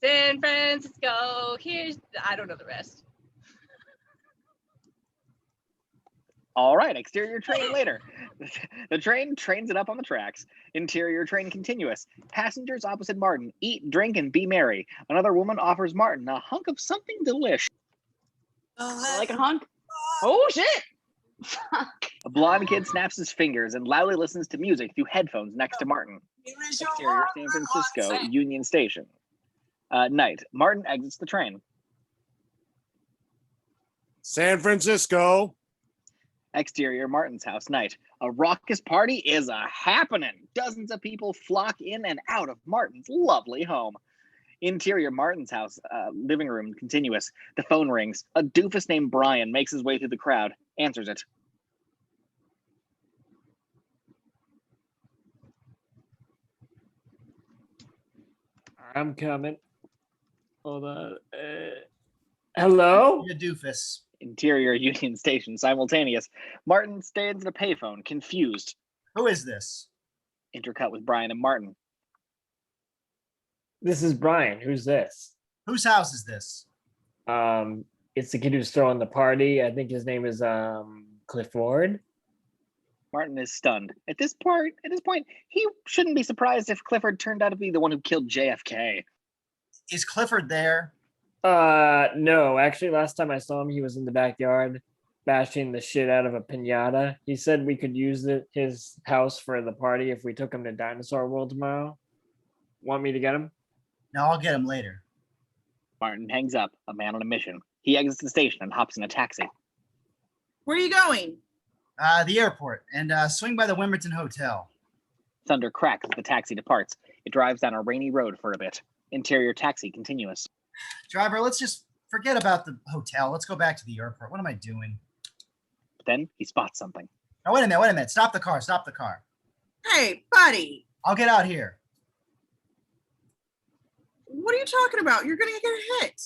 San Francisco, I don't know the rest. All right, exterior train later. The train trains it up on the tracks. Interior train continuous. Passengers opposite Martin eat, drink, and be merry. Another woman offers Martin a hunk of something delicious. Like a hunk? Oh, shit. Fuck. A blonde kid snaps his fingers and loudly listens to music through headphones next to Martin. Exterior San Francisco, Union Station. Night. Martin exits the train. San Francisco. Exterior Martin's house. Night. A raucous party is a happening. Dozens of people flock in and out of Martin's lovely home. Interior Martin's house. Living room continuous. The phone rings. A doofus named Brian makes his way through the crowd. Answers it. I'm coming. Hold on. Hello? You doofus. Interior Union Station. Simultaneous. Martin stands at a payphone, confused. Who is this? Intercut with Brian and Martin. This is Brian. Who's this? Whose house is this? It's the kid who's throwing the party. I think his name is Clifford. Martin is stunned. At this point, he shouldn't be surprised if Clifford turned out to be the one who killed JFK. Is Clifford there? No. Actually, last time I saw him, he was in the backyard bashing the shit out of a piñata. He said we could use his house for the party if we took him to Dinosaur World tomorrow. Want me to get him? No, I'll get him later. Martin hangs up, a man on a mission. He exits the station and hops in a taxi. Where are you going? The airport, and swing by the Wimbledon Hotel. Thunder cracks as the taxi departs. It drives down a rainy road for a bit. Interior taxi continuous. Driver, let's just forget about the hotel. Let's go back to the airport. What am I doing? But then he spots something. Oh, wait a minute. Stop the car. Hey, buddy. I'll get out here. What are you talking about? You're going to get hit.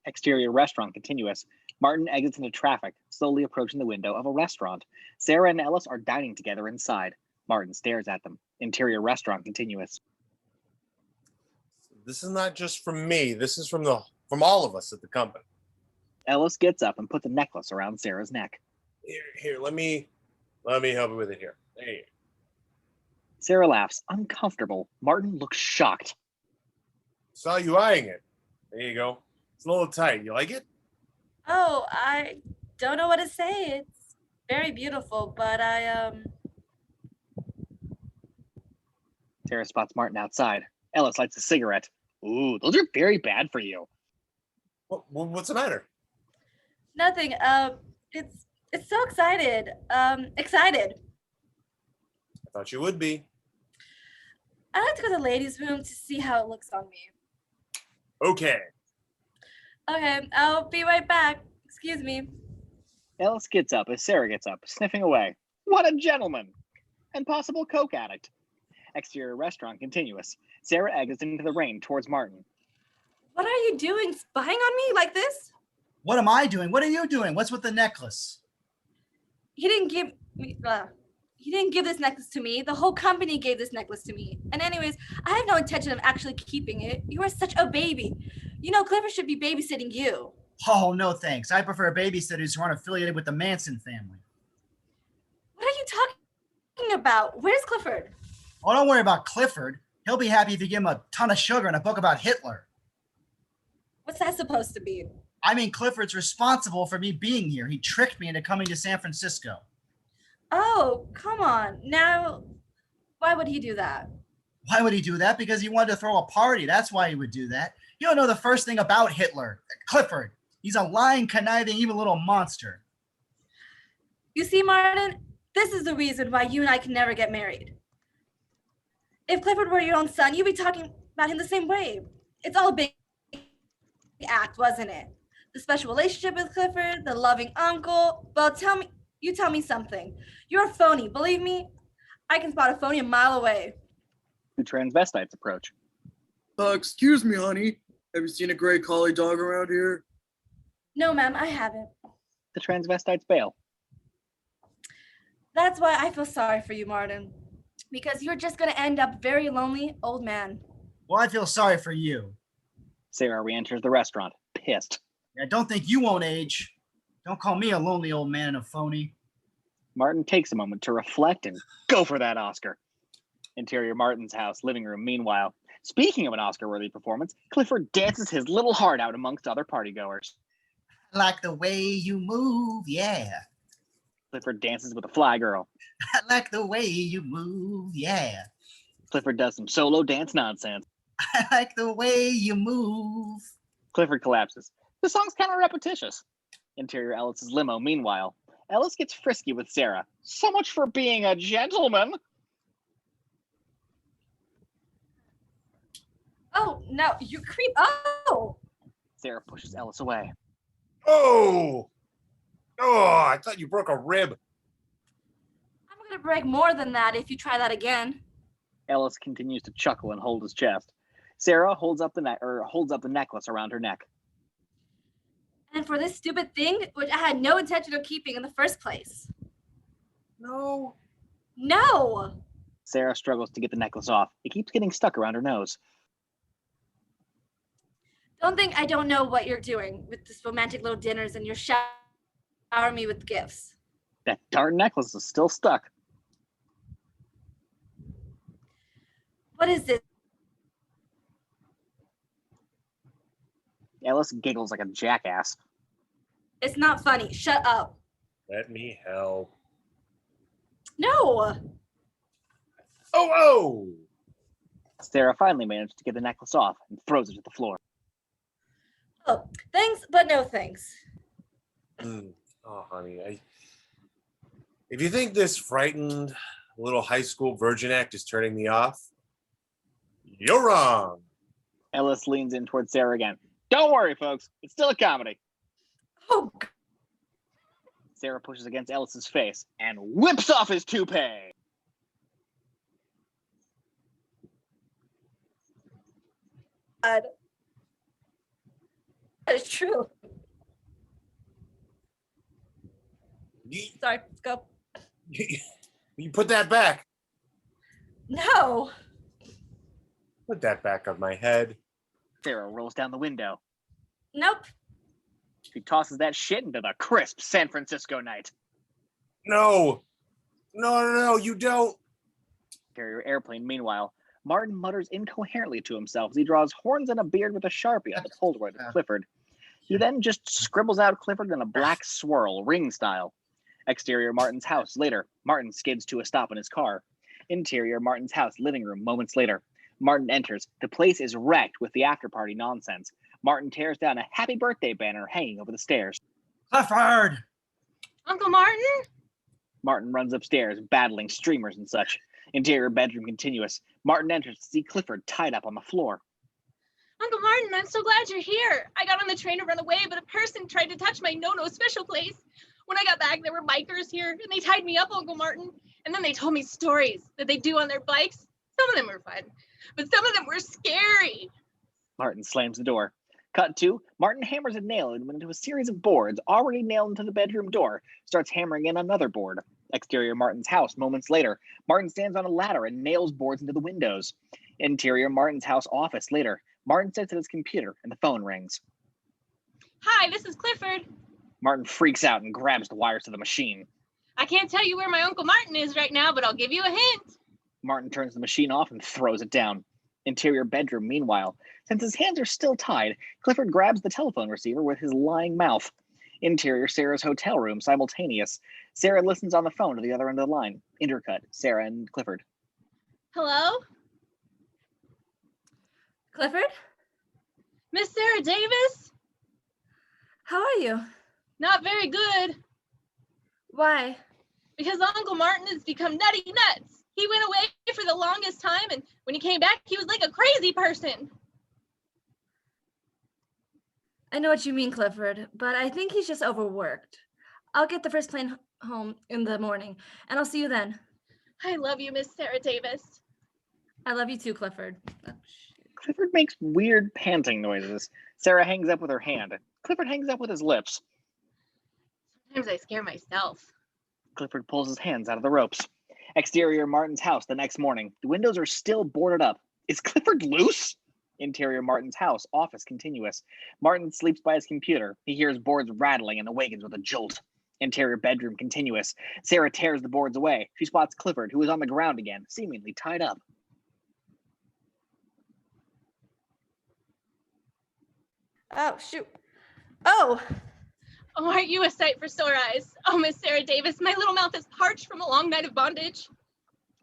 Exterior restaurant continuous. Martin exits into traffic, slowly approaching the window of a restaurant. Sarah and Ellis are dining together inside. Martin stares at them. Interior restaurant continuous. This is not just from me. This is from all of us at the company. Ellis gets up and puts a necklace around Sarah's neck. Here, let me help you with it here. There you go. Sarah laughs, uncomfortable. Martin looks shocked. Saw you eyeing it. There you go. It's a little tight. You like it? Oh, I don't know what to say. It's very beautiful, but Sarah spots Martin outside. Ellis lights a cigarette. Ooh, those are very bad for you. What's the matter? nothing. It's so excited. Excited. I thought you would be. I like to go to the ladies' room to see how it looks on me. Okay. Okay, I'll be right back. Excuse me. Ellis gets up as Sarah gets up, sniffing away. What a gentleman! And possible coke addict. Exterior restaurant continuous. Sarah exits into the rain towards Martin. What are you doing? Spying on me like this? What am I doing? What are you doing? What's with the necklace? He didn't give this necklace to me. The whole company gave this necklace to me. And anyways, I have no intention of actually keeping it. You are such a baby. You know, Clifford should be babysitting you. Oh, no thanks. I prefer babysitters who aren't affiliated with the Manson family. What are you talking about? Where's Clifford? Oh, don't worry about Clifford. He'll be happy if you give him a ton of sugar and a book about Hitler. What's that supposed to be? I mean, Clifford's responsible for me being here. He tricked me into coming to San Francisco. Oh, come on. Now, why would he do that? Why would he do that? Because he wanted to throw a party. That's why he would do that. You don't know the first thing about Hitler. Clifford. He's a lying, conniving, evil little monster. You see, Martin, this is the reason why you and I can never get married. If Clifford were your own son, you'd be talking about him the same way. It's all a big act, wasn't it? The special relationship with Clifford, the loving uncle. Well, tell me something. You're a phony. Believe me, I can spot a phony a mile away. The transvestites approach. Excuse me, honey. Have you seen a gray collie dog around here? No, ma'am, I haven't. The transvestites bail. That's why I feel sorry for you, Martin. Because you're just going to end up very lonely old man. Well, I feel sorry for you. Sarah re-enters the restaurant, pissed. I don't think you won't age. Don't call me a lonely old man and a phony. Martin takes a moment to reflect and go for that Oscar. Interior Martin's house, living room. Meanwhile, speaking of an Oscar-worthy performance, Clifford dances his little heart out amongst other partygoers. I like the way you move, yeah. Clifford dances with a fly girl. I like the way you move, yeah. Clifford does some solo dance nonsense. I like the way you move. Clifford collapses. The song's kind of repetitious. Interior Ellis's limo. Meanwhile, Ellis gets frisky with Sarah. So much for being a gentleman. Oh, no, you creep. Oh! Sarah pushes Ellis away. Oh, I thought you broke a rib. I'm going to break more than that if you try that again. Ellis continues to chuckle and hold his chest. Sarah holds up the necklace around her neck. And for this stupid thing, which I had no intention of keeping in the first place. No. No! Sarah struggles to get the necklace off. It keeps getting stuck around her nose. Don't think I don't know what you're doing with this romantic little dinners and you're showering me with gifts. That darn necklace is still stuck. What is this? Ellis giggles like a jackass. It's not funny. Shut up. Let me help. No! Oh! Sarah finally manages to get the necklace off and throws it to the floor. Oh, thanks, but no thanks. Oh, honey, if you think this frightened little high school virgin act is turning me off, you're wrong. Ellis leans in towards Sarah again. Don't worry, folks. It's still a comedy. Oh, Sarah pushes against Ellis's face and whips off his toupee. God. That is true. Sorry, let's go. You put that back. No. Put that back on my head. Sarah rolls down the window. Nope. She tosses that shit into the crisp San Francisco night. No, you don't. Carrier airplane, meanwhile, Martin mutters incoherently to himself as he draws horns and a beard with a Sharpie on the Polaroid of Clifford. He then just scribbles out Clifford in a black swirl, ring style. Exterior Martin's house. Later, Martin skids to a stop in his car. Interior Martin's house, living room, moments later. Martin enters. The place is wrecked with the after-party nonsense. Martin tears down a happy birthday banner hanging over the stairs. Clifford! Uncle Martin? Martin runs upstairs, battling streamers and such. Interior bedroom continuous. Martin enters to see Clifford tied up on the floor. Uncle Martin, I'm so glad you're here. I got on the train to run away, but a person tried to touch my no-no special place. When I got back, there were bikers here, and they tied me up, Uncle Martin. And then they told me stories that they do on their bikes. Some of them were fun, but some of them were scary. Martin slams the door. Cut to, Martin hammers a nail into a series of boards already nailed into the bedroom door, starts hammering in another board. Exterior Martin's house, moments later. Martin stands on a ladder and nails boards into the windows. Interior Martin's house office, later. Martin sits at his computer and the phone rings. Hi, this is Clifford. Martin freaks out and grabs the wires to the machine. I can't tell you where my Uncle Martin is right now, but I'll give you a hint. Martin turns the machine off and throws it down. Interior bedroom, meanwhile. Since his hands are still tied, Clifford grabs the telephone receiver with his lying mouth. Interior Sarah's hotel room, simultaneous. Sarah listens on the phone to the other end of the line. Intercut, Sarah and Clifford. Hello? Clifford? Miss Sarah Davis? How are you? Not very good, Why? because Uncle Martin has become nutty nuts. He went away for the longest time, and when he came back, he was like a crazy person. I know what you mean, Clifford, but I think he's just overworked. I'll get the first plane home in the morning, and I'll see you then. I love you, Miss Sarah Davis. I love you too, Clifford. Oh, shit. Clifford makes weird panting noises. Sarah hangs up with her hand. Clifford hangs up with his lips. Sometimes I scare myself. Clifford pulls his hands out of the ropes. Exterior Martin's house the next morning. The windows are still boarded up. Is Clifford loose? Interior Martin's house, office continuous. Martin sleeps by his computer. He hears boards rattling and awakens with a jolt. Interior bedroom continuous. Sarah tears the boards away. She spots Clifford, who is on the ground again, seemingly tied up. Oh, shoot. Oh, Oh, aren't you a sight for sore eyes? Oh, Miss Sarah Davis, my little mouth is parched from a long night of bondage.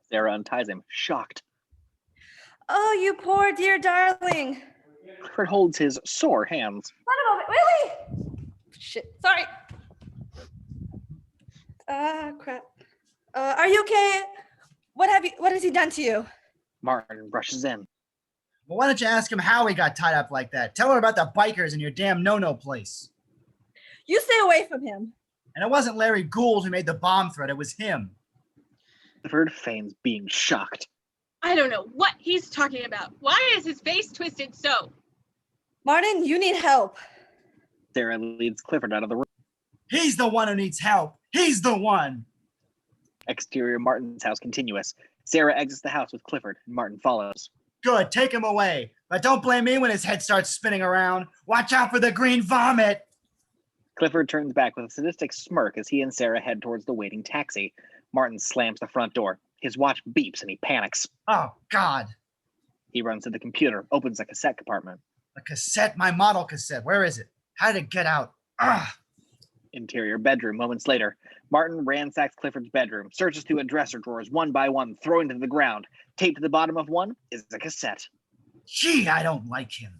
Sarah unties him, shocked. oh, you poor dear darling. Clifford holds his sore hands. What about it? Really? Shit. Sorry. Crap. Are you okay? What has he done to you? Martin rushes in. Well, why don't you ask him how he got tied up like that? Tell her about the bikers in your damn no-no place. You stay away from him. And it wasn't Larry Gould who made the bomb threat, it was him. Clifford feigns being shocked. I don't know what he's talking about. Why is his face twisted so? Martin, you need help. Sarah leads Clifford out of the room. He's the one who needs help. He's the one. Exterior Martin's house continuous. Sarah exits the house with Clifford, and Martin follows. Good, take him away. But don't blame me when his head starts spinning around. Watch out for the green vomit. Clifford turns back with a sadistic smirk as he and Sarah head towards the waiting taxi. Martin slams the front door. His watch beeps and he panics. Oh, God. He runs to the computer, opens the cassette compartment. A cassette? My model cassette. Where is it? How did it get out? Ugh. Interior bedroom, moments later. Martin ransacks Clifford's bedroom, searches through dresser drawers one by one, throwing to the ground. Taped to the bottom of one is a cassette. Gee, I don't like him.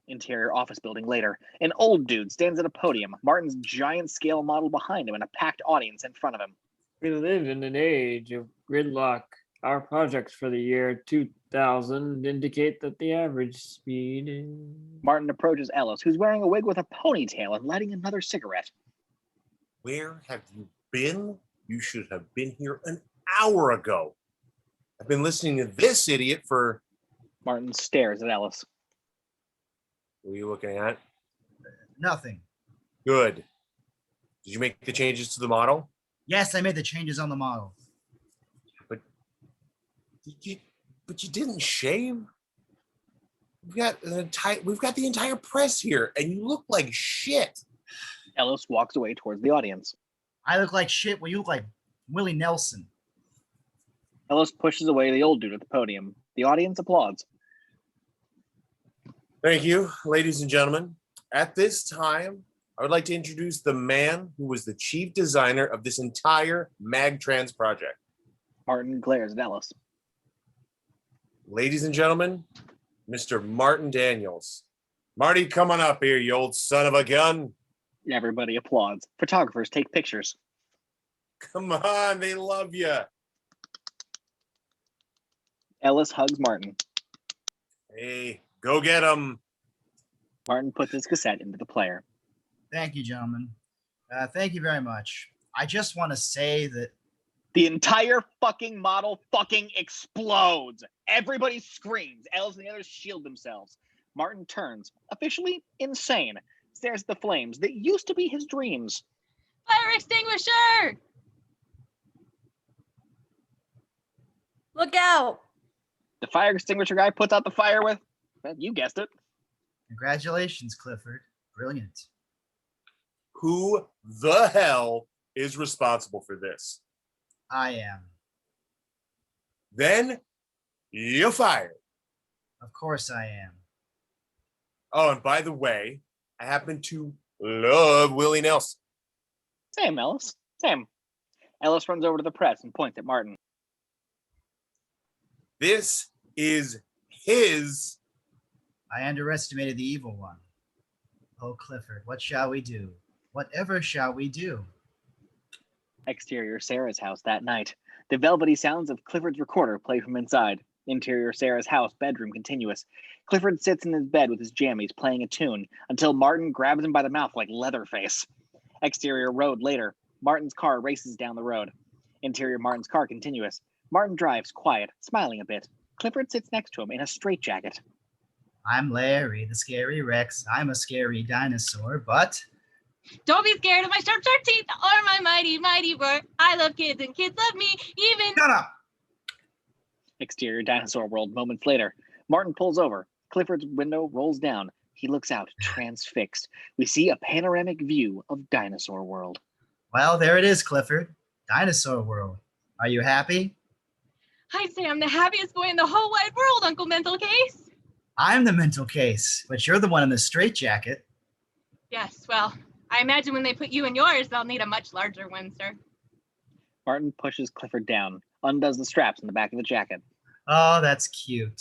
Interior office building later. An old dude stands at a podium, Martin's giant scale model behind him and a packed audience in front of him. We live in an age of gridlock. Our projects for the year 2000 indicate that the average speed is... Martin approaches Ellis, who's wearing a wig with a ponytail and lighting another cigarette. Where have you been? You should have been here an hour ago. I've been listening to this idiot for... Martin stares at Ellis. What are you looking at? Nothing. Good. Did you make the changes to the model? Yes, I made the changes on the model. But you didn't shave? We've got the entire press here, and you look like shit. Ellis walks away towards the audience. I look like shit. Well, you look like Willie Nelson. Ellis pushes away the old dude at the podium. The audience applauds. Thank you, ladies and gentlemen. At this time, I would like to introduce the man who was the chief designer of this entire MagTrans project. Martin glares at Ellis. Ladies and gentlemen, Mr. Martin Daniels. Marty, come on up here, you old son of a gun. Everybody applauds. Photographers take pictures. Come on, they love you. Ellis hugs Martin. Hey, go get him. Martin puts his cassette into the player. Thank you, gentlemen. Thank you very much. I just want to say that the entire fucking model fucking explodes. Everybody screams. Ellis and the others shield themselves. Martin turns, officially insane, stares at the flames that used to be his dreams. Fire extinguisher! Look out! The fire extinguisher guy puts out the fire with, well, you guessed it. Congratulations, Clifford. Brilliant. Who the hell is responsible for this? I am. Then you're fired. Of course I am. Oh, and by the way, I happen to love Willie Nelson. Same, Ellis. Same. Ellis runs over to the press and points at Martin. This is his... I underestimated the evil one. Oh, Clifford, what shall we do? Whatever shall we do? Exterior Sarah's house that night. The velvety sounds of Clifford's recorder play from inside. Interior Sarah's house, bedroom continuous. Clifford sits in his bed with his jammies playing a tune until Martin grabs him by the mouth like Leatherface. Exterior road later. Martin's car races down the road. Interior Martin's car continuous. Martin drives quiet, smiling a bit. Clifford sits next to him in a straitjacket. I'm Larry, the scary Rex. I'm a scary dinosaur, but... Don't be scared of my sharp teeth or my mighty, mighty roar. I love kids and kids love me, even... Shut up! Exterior dinosaur world moments later. Martin pulls over. Clifford's window rolls down. He looks out, transfixed. We see a panoramic view of dinosaur world. Well, there it is, Clifford. Dinosaur world. Are you happy? I'd say I'm the happiest boy in the whole wide world, Uncle Mental Case. I'm the mental case, but you're the one in the straitjacket. Yes, well, I imagine when they put you in yours, they'll need a much larger one, sir. Martin pushes Clifford down, undoes the straps in the back of the jacket. Oh, that's cute.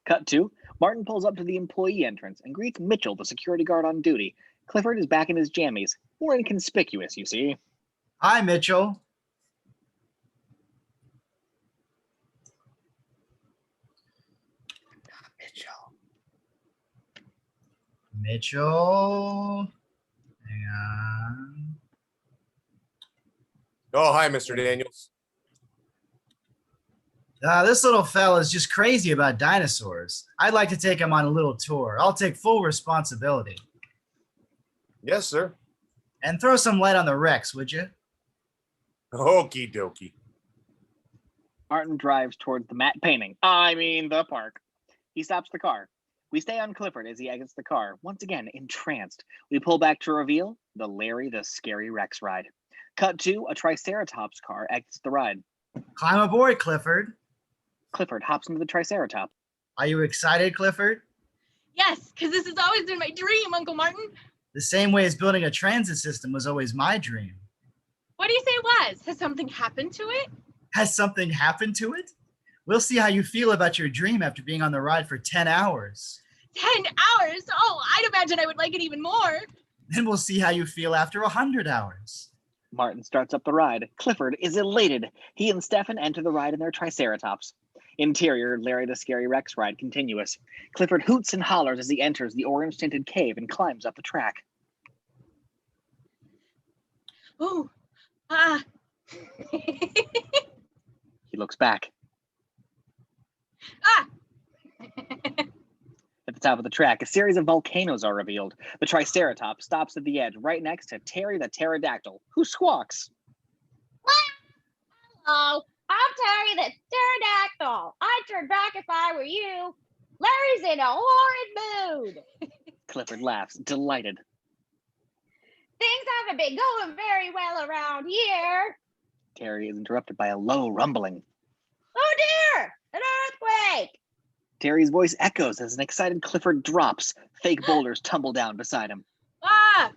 Cut to, Martin pulls up to the employee entrance and greets Mitchell, the security guard on duty. Clifford is back in his jammies, more inconspicuous, you see. Hi, Mitchell. Mitchell. Hang on. Oh, hi, Mr. Daniels. This little fella is just crazy about dinosaurs. I'd like to take him on a little tour. I'll take full responsibility. Yes, sir. And throw some light on the Rex, would you? Okie dokie. Martin drives towards the matte painting. The park. He stops the car. We stay on Clifford as he exits the car, once again entranced. We pull back to reveal the Larry the Scary Rex ride. Cut to, a Triceratops car exits the ride. Climb aboard, Clifford. Clifford hops into the Triceratops. Are you excited, Clifford? Yes, because this has always been my dream, Uncle Martin. The same way as building a transit system was always my dream. What do you say it was? Has something happened to it? Has something happened to it? We'll see how you feel about your dream after being on the ride for 10 hours. 10 hours? Oh, I'd imagine I would like it even more. Then we'll see how you feel after 100 hours. Martin starts up the ride. Clifford is elated. He and Stefan enter the ride in their Triceratops. Interior, Larry the Scary Rex ride continuous. Clifford hoots and hollers as he enters the orange-tinted cave and climbs up the track. Oh, ah. He looks back. Ah! At the top of the track, a series of volcanoes are revealed. The Triceratops stops at the edge right next to Terry the pterodactyl, who squawks. Hello, I'm Terry the pterodactyl. I'd turn back if I were you. Larry's in a horrid mood. Clifford laughs, delighted. Things haven't been going very well around here. Terry is interrupted by a low rumbling. Oh dear, an earthquake. Terry's voice echoes as an excited Clifford drops. Fake boulders tumble down beside him. Ah!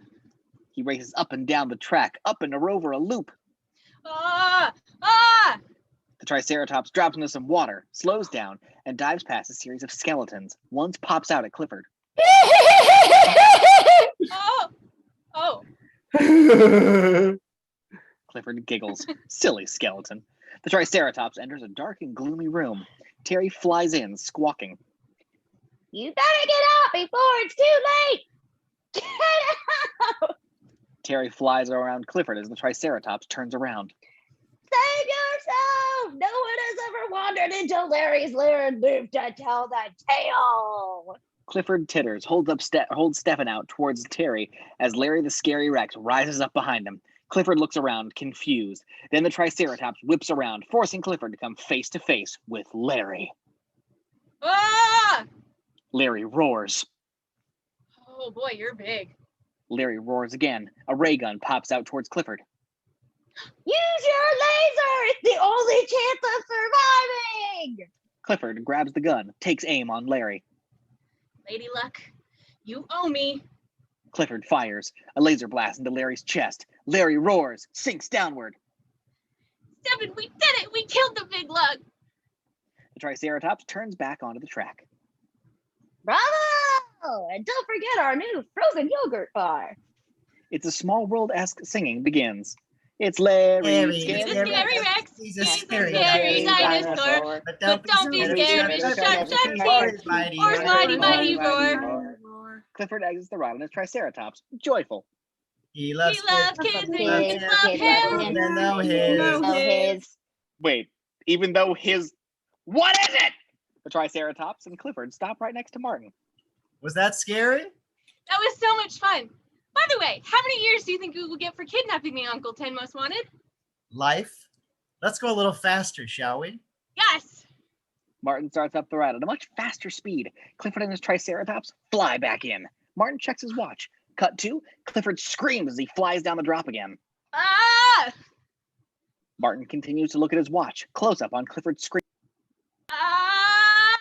He races up and down the track, up and over a loop. Ah! Ah! The Triceratops drops into some water, slows down, and dives past a series of skeletons. One pops out at Clifford. Oh! Oh! Clifford giggles. Silly skeleton. The Triceratops enters a dark and gloomy room. Terry flies in, squawking. You better get out before it's too late. Get out. Terry flies around Clifford as the Triceratops turns around. Save yourself. No one has ever wandered into Larry's lair and lived to tell the tale. Clifford titters, holds Stefan out towards Terry as Larry the Scary Rex rises up behind him. Clifford looks around, confused. Then the Triceratops whips around, forcing Clifford to come face to face with Larry. Ah! Larry roars. Oh boy, you're big. Larry roars again. A ray gun pops out towards Clifford. Use your laser. It's the only chance of surviving. Clifford grabs the gun, takes aim on Larry. Lady Luck, you owe me. Clifford fires. A laser blast into Larry's chest. Larry roars, sinks downward. Stefan, we did it! We killed the big lug! The Triceratops turns back onto the track. Bravo! And don't forget our new frozen yogurt bar. It's a Small World-esque singing begins. It's Larry, Larry, Scary He's a scary Rex. He's a He's a scary scary dinosaur. But don't be scared. Sharp, sharp teeth. Or mighty, mighty roar. Clifford exits the ride on his Triceratops, joyful. He loves He loves kids. Kids love him. Even though his. Oh, his. Wait, even though his... What is it? The Triceratops and Clifford stop right next to Martin. Was that scary? That was so much fun. By the way, how many years do you think we will get for kidnapping me, Uncle 10 Most Wanted? Life? Let's go a little faster, shall we? Yes. Martin starts up the ride at a much faster speed. Clifford and his Triceratops fly back in. Martin checks his watch. Cut to, Clifford screams as he flies down the drop again. Ah! Martin continues to look at his watch. Close up on Clifford's scream. Ah!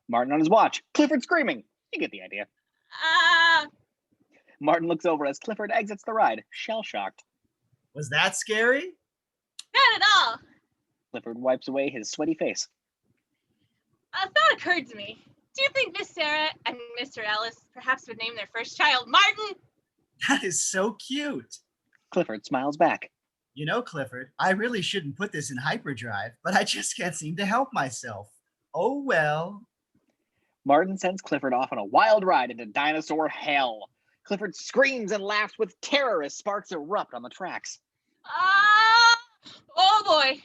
Martin on his watch. Clifford screaming. You get the idea. Ah! Martin looks over as Clifford exits the ride, shell-shocked. Was that scary? Not at all. Clifford wipes away his sweaty face. A thought occurred to me. Do you think Miss Sarah and Mr. Ellis perhaps would name their first child Martin? That is so cute. Clifford smiles back. You know, Clifford, I really shouldn't put this in hyperdrive, but I just can't seem to help myself. Oh, well. Martin sends Clifford off on a wild ride into dinosaur hell. Clifford screams and laughs with terror as sparks erupt on the tracks. Ah! Oh boy.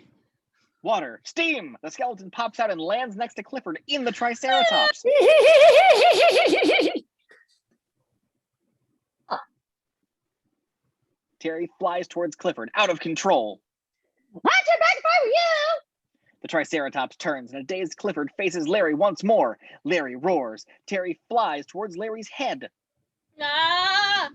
Water, steam! The skeleton pops out and lands next to Clifford in the Triceratops. Terry flies towards Clifford, out of control. Watch your back if I were you. The Triceratops turns, and a dazed Clifford faces Larry once more. Larry roars. Terry flies towards Larry's head. Ah!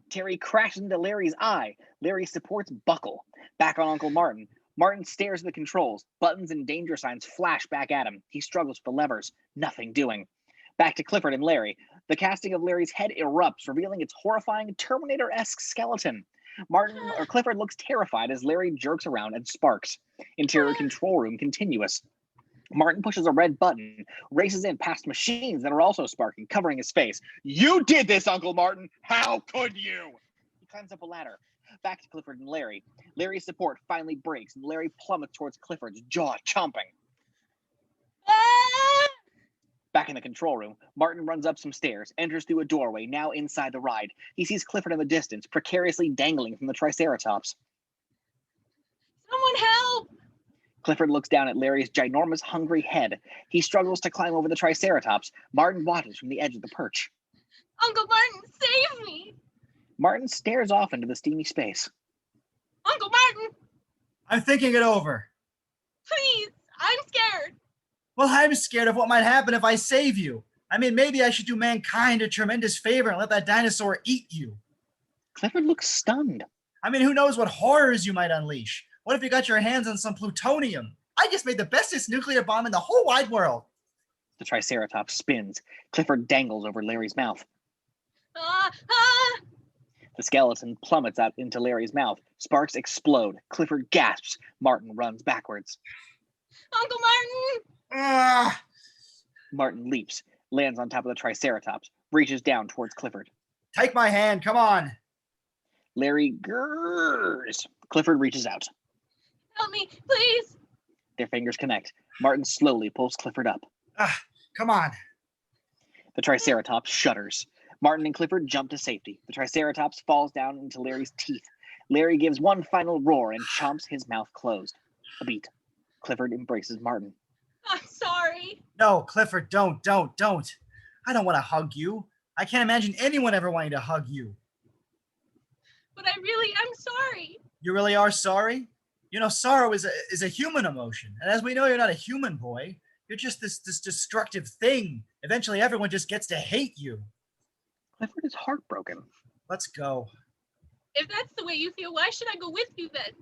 Terry crashes into Larry's eye. Larry supports Buckle. Back on Uncle Martin. Martin stares at the controls. Buttons and danger signs flash back at him. He struggles with the levers. Nothing doing. Back to Clifford and Larry. The casting of Larry's head erupts, revealing its horrifying Terminator-esque skeleton. Clifford looks terrified as Larry jerks around and sparks. Interior control room continuous. Martin pushes a red button, races in past machines that are also sparking, covering his face. You did this, Uncle Martin! How could you? He climbs up a ladder. Back to Clifford and Larry. Larry's support finally breaks, and Larry plummets towards Clifford's jaw chomping. Ah! Back in the control room, Martin runs up some stairs, enters through a doorway, now inside the ride. He sees Clifford in the distance, precariously dangling from the Triceratops. Someone help! Clifford looks down at Larry's ginormous, hungry head. He struggles to climb over the Triceratops. Martin watches from the edge of the perch. Uncle Martin, save me! Martin stares off into the steamy space. Uncle Martin, I'm thinking it over. please, I'm scared. Well, I'm scared of what might happen if I save you. I mean, maybe I should do mankind a tremendous favor and let that dinosaur eat you. Clifford looks stunned. I mean, who knows what horrors you might unleash? What if you got your hands on some plutonium? I just made the bestest nuclear bomb in the whole wide world. The Triceratops spins. Clifford dangles over Larry's mouth. Ah, ah! The skeleton plummets out into Larry's mouth. Sparks explode. Clifford gasps. Martin runs backwards. Uncle Martin! Ah! Martin leaps, lands on top of the Triceratops, reaches down towards Clifford. Take my hand, come on. Larry grrrs. Clifford reaches out. Help me, please! Their fingers connect. Martin slowly pulls Clifford up. Ah, come on. The Triceratops shudders. Martin and Clifford jump to safety. The Triceratops falls down into Larry's teeth. Larry gives one final roar and chomps his mouth closed. A beat. Clifford embraces Martin. I'm sorry. No, Clifford, don't. I don't want to hug you. I can't imagine anyone ever wanting to hug you. But I really am sorry. You really are sorry? You know, sorrow is a human emotion. And as we know, you're not a human, boy. You're just this destructive thing. Eventually, everyone just gets to hate you. Clifford is heartbroken. Let's go. If that's the way you feel, why should I go with you then?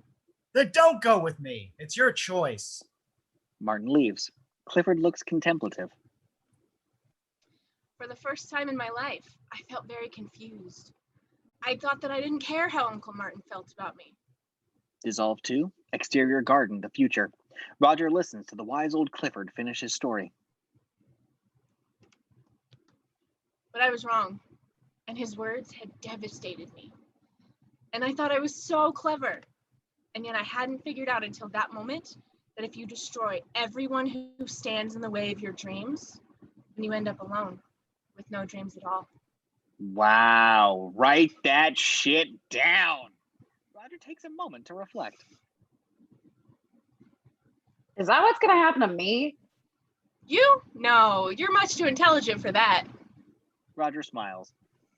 Then don't go with me. It's your choice. Martin leaves. Clifford looks contemplative. For the first time in my life, I felt very confused. I thought that I didn't care how Uncle Martin felt about me. Dissolve 2, exterior garden, the future. Roger listens to the wise old Clifford finish his story. But I was wrong, and his words had devastated me. And I thought I was so clever. And yet I hadn't figured out until that moment that if you destroy everyone who stands in the way of your dreams, then you end up alone with no dreams at all. Wow, write that shit down. Roger takes a moment to reflect. Is that what's gonna happen to me? You? No, you're much too intelligent for that. Roger smiles.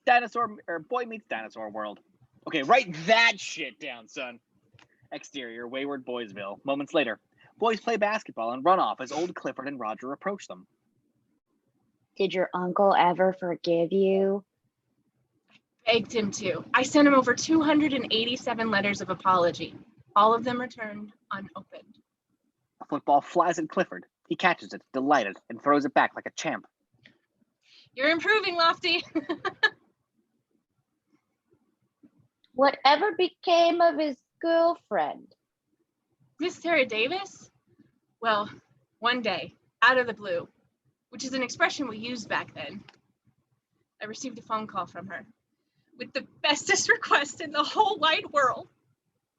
Boy meets dinosaur world. Okay, write that shit down, son. Exterior, Wayward Boysville. Moments later, boys play basketball and run off as old Clifford and Roger approach them. Did your uncle ever forgive you? Begged him to. I sent him over 287 letters of apology. All of them returned unopened. A football flies at Clifford. He catches it, delighted, and throws it back like a champ. You're improving, Lofty. Whatever became of his girlfriend? Miss Sarah Davis? Well, one day, out of the blue, which is an expression we used back then, I received a phone call from her with the bestest request in the whole wide world.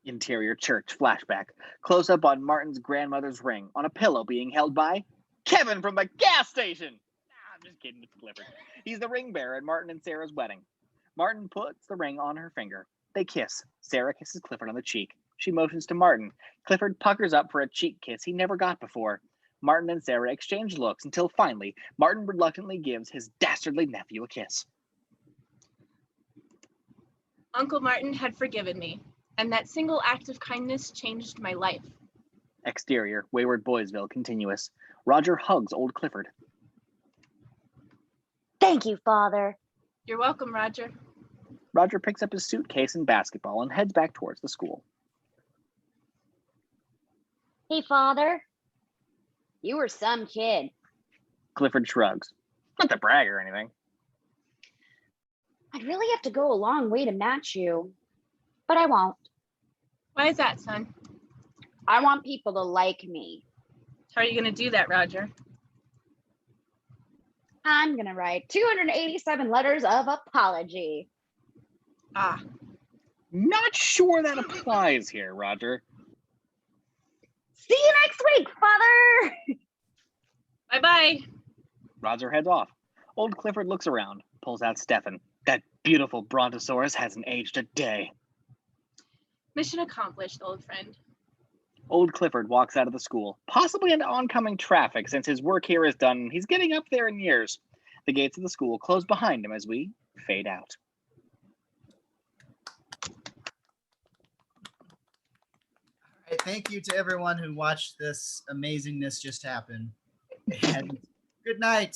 Interior church flashback. Close up on Martin's grandmother's ring on a pillow being held by Kevin from the gas station. Nah, I'm just kidding, it's Clifford. He's the ring bearer at Martin and Sarah's wedding. Martin puts the ring on her finger. They kiss. Sarah kisses Clifford on the cheek. She motions to Martin. Clifford puckers up for a cheek kiss he never got before. Martin and Sarah exchange looks until finally, Martin reluctantly gives his dastardly nephew a kiss. Uncle Martin had forgiven me, and that single act of kindness changed my life. Exterior, Wayward Boysville, continuous. Roger hugs old Clifford. Thank you, Father. You're welcome, Roger. Roger picks up his suitcase and basketball and heads back towards the school. Hey, Father. You were some kid. Clifford shrugs. Not to brag or anything. I'd really have to go a long way to match you, but I won't. Why is that, son? I want people to like me. How are you going to do that, Roger? I'm going to write 287 letters of apology. Ah, Not sure that applies here, Roger. See you next week, Father. Bye-bye. Roger heads off. Old Clifford looks around, pulls out Stefan. That beautiful brontosaurus hasn't aged a day. Mission accomplished, old friend. Old Clifford walks out of the school, possibly into oncoming traffic since his work here is done. He's getting up there in years. The gates of the school close behind him as we fade out. All right, thank you to everyone who watched this amazingness just happen. And good night.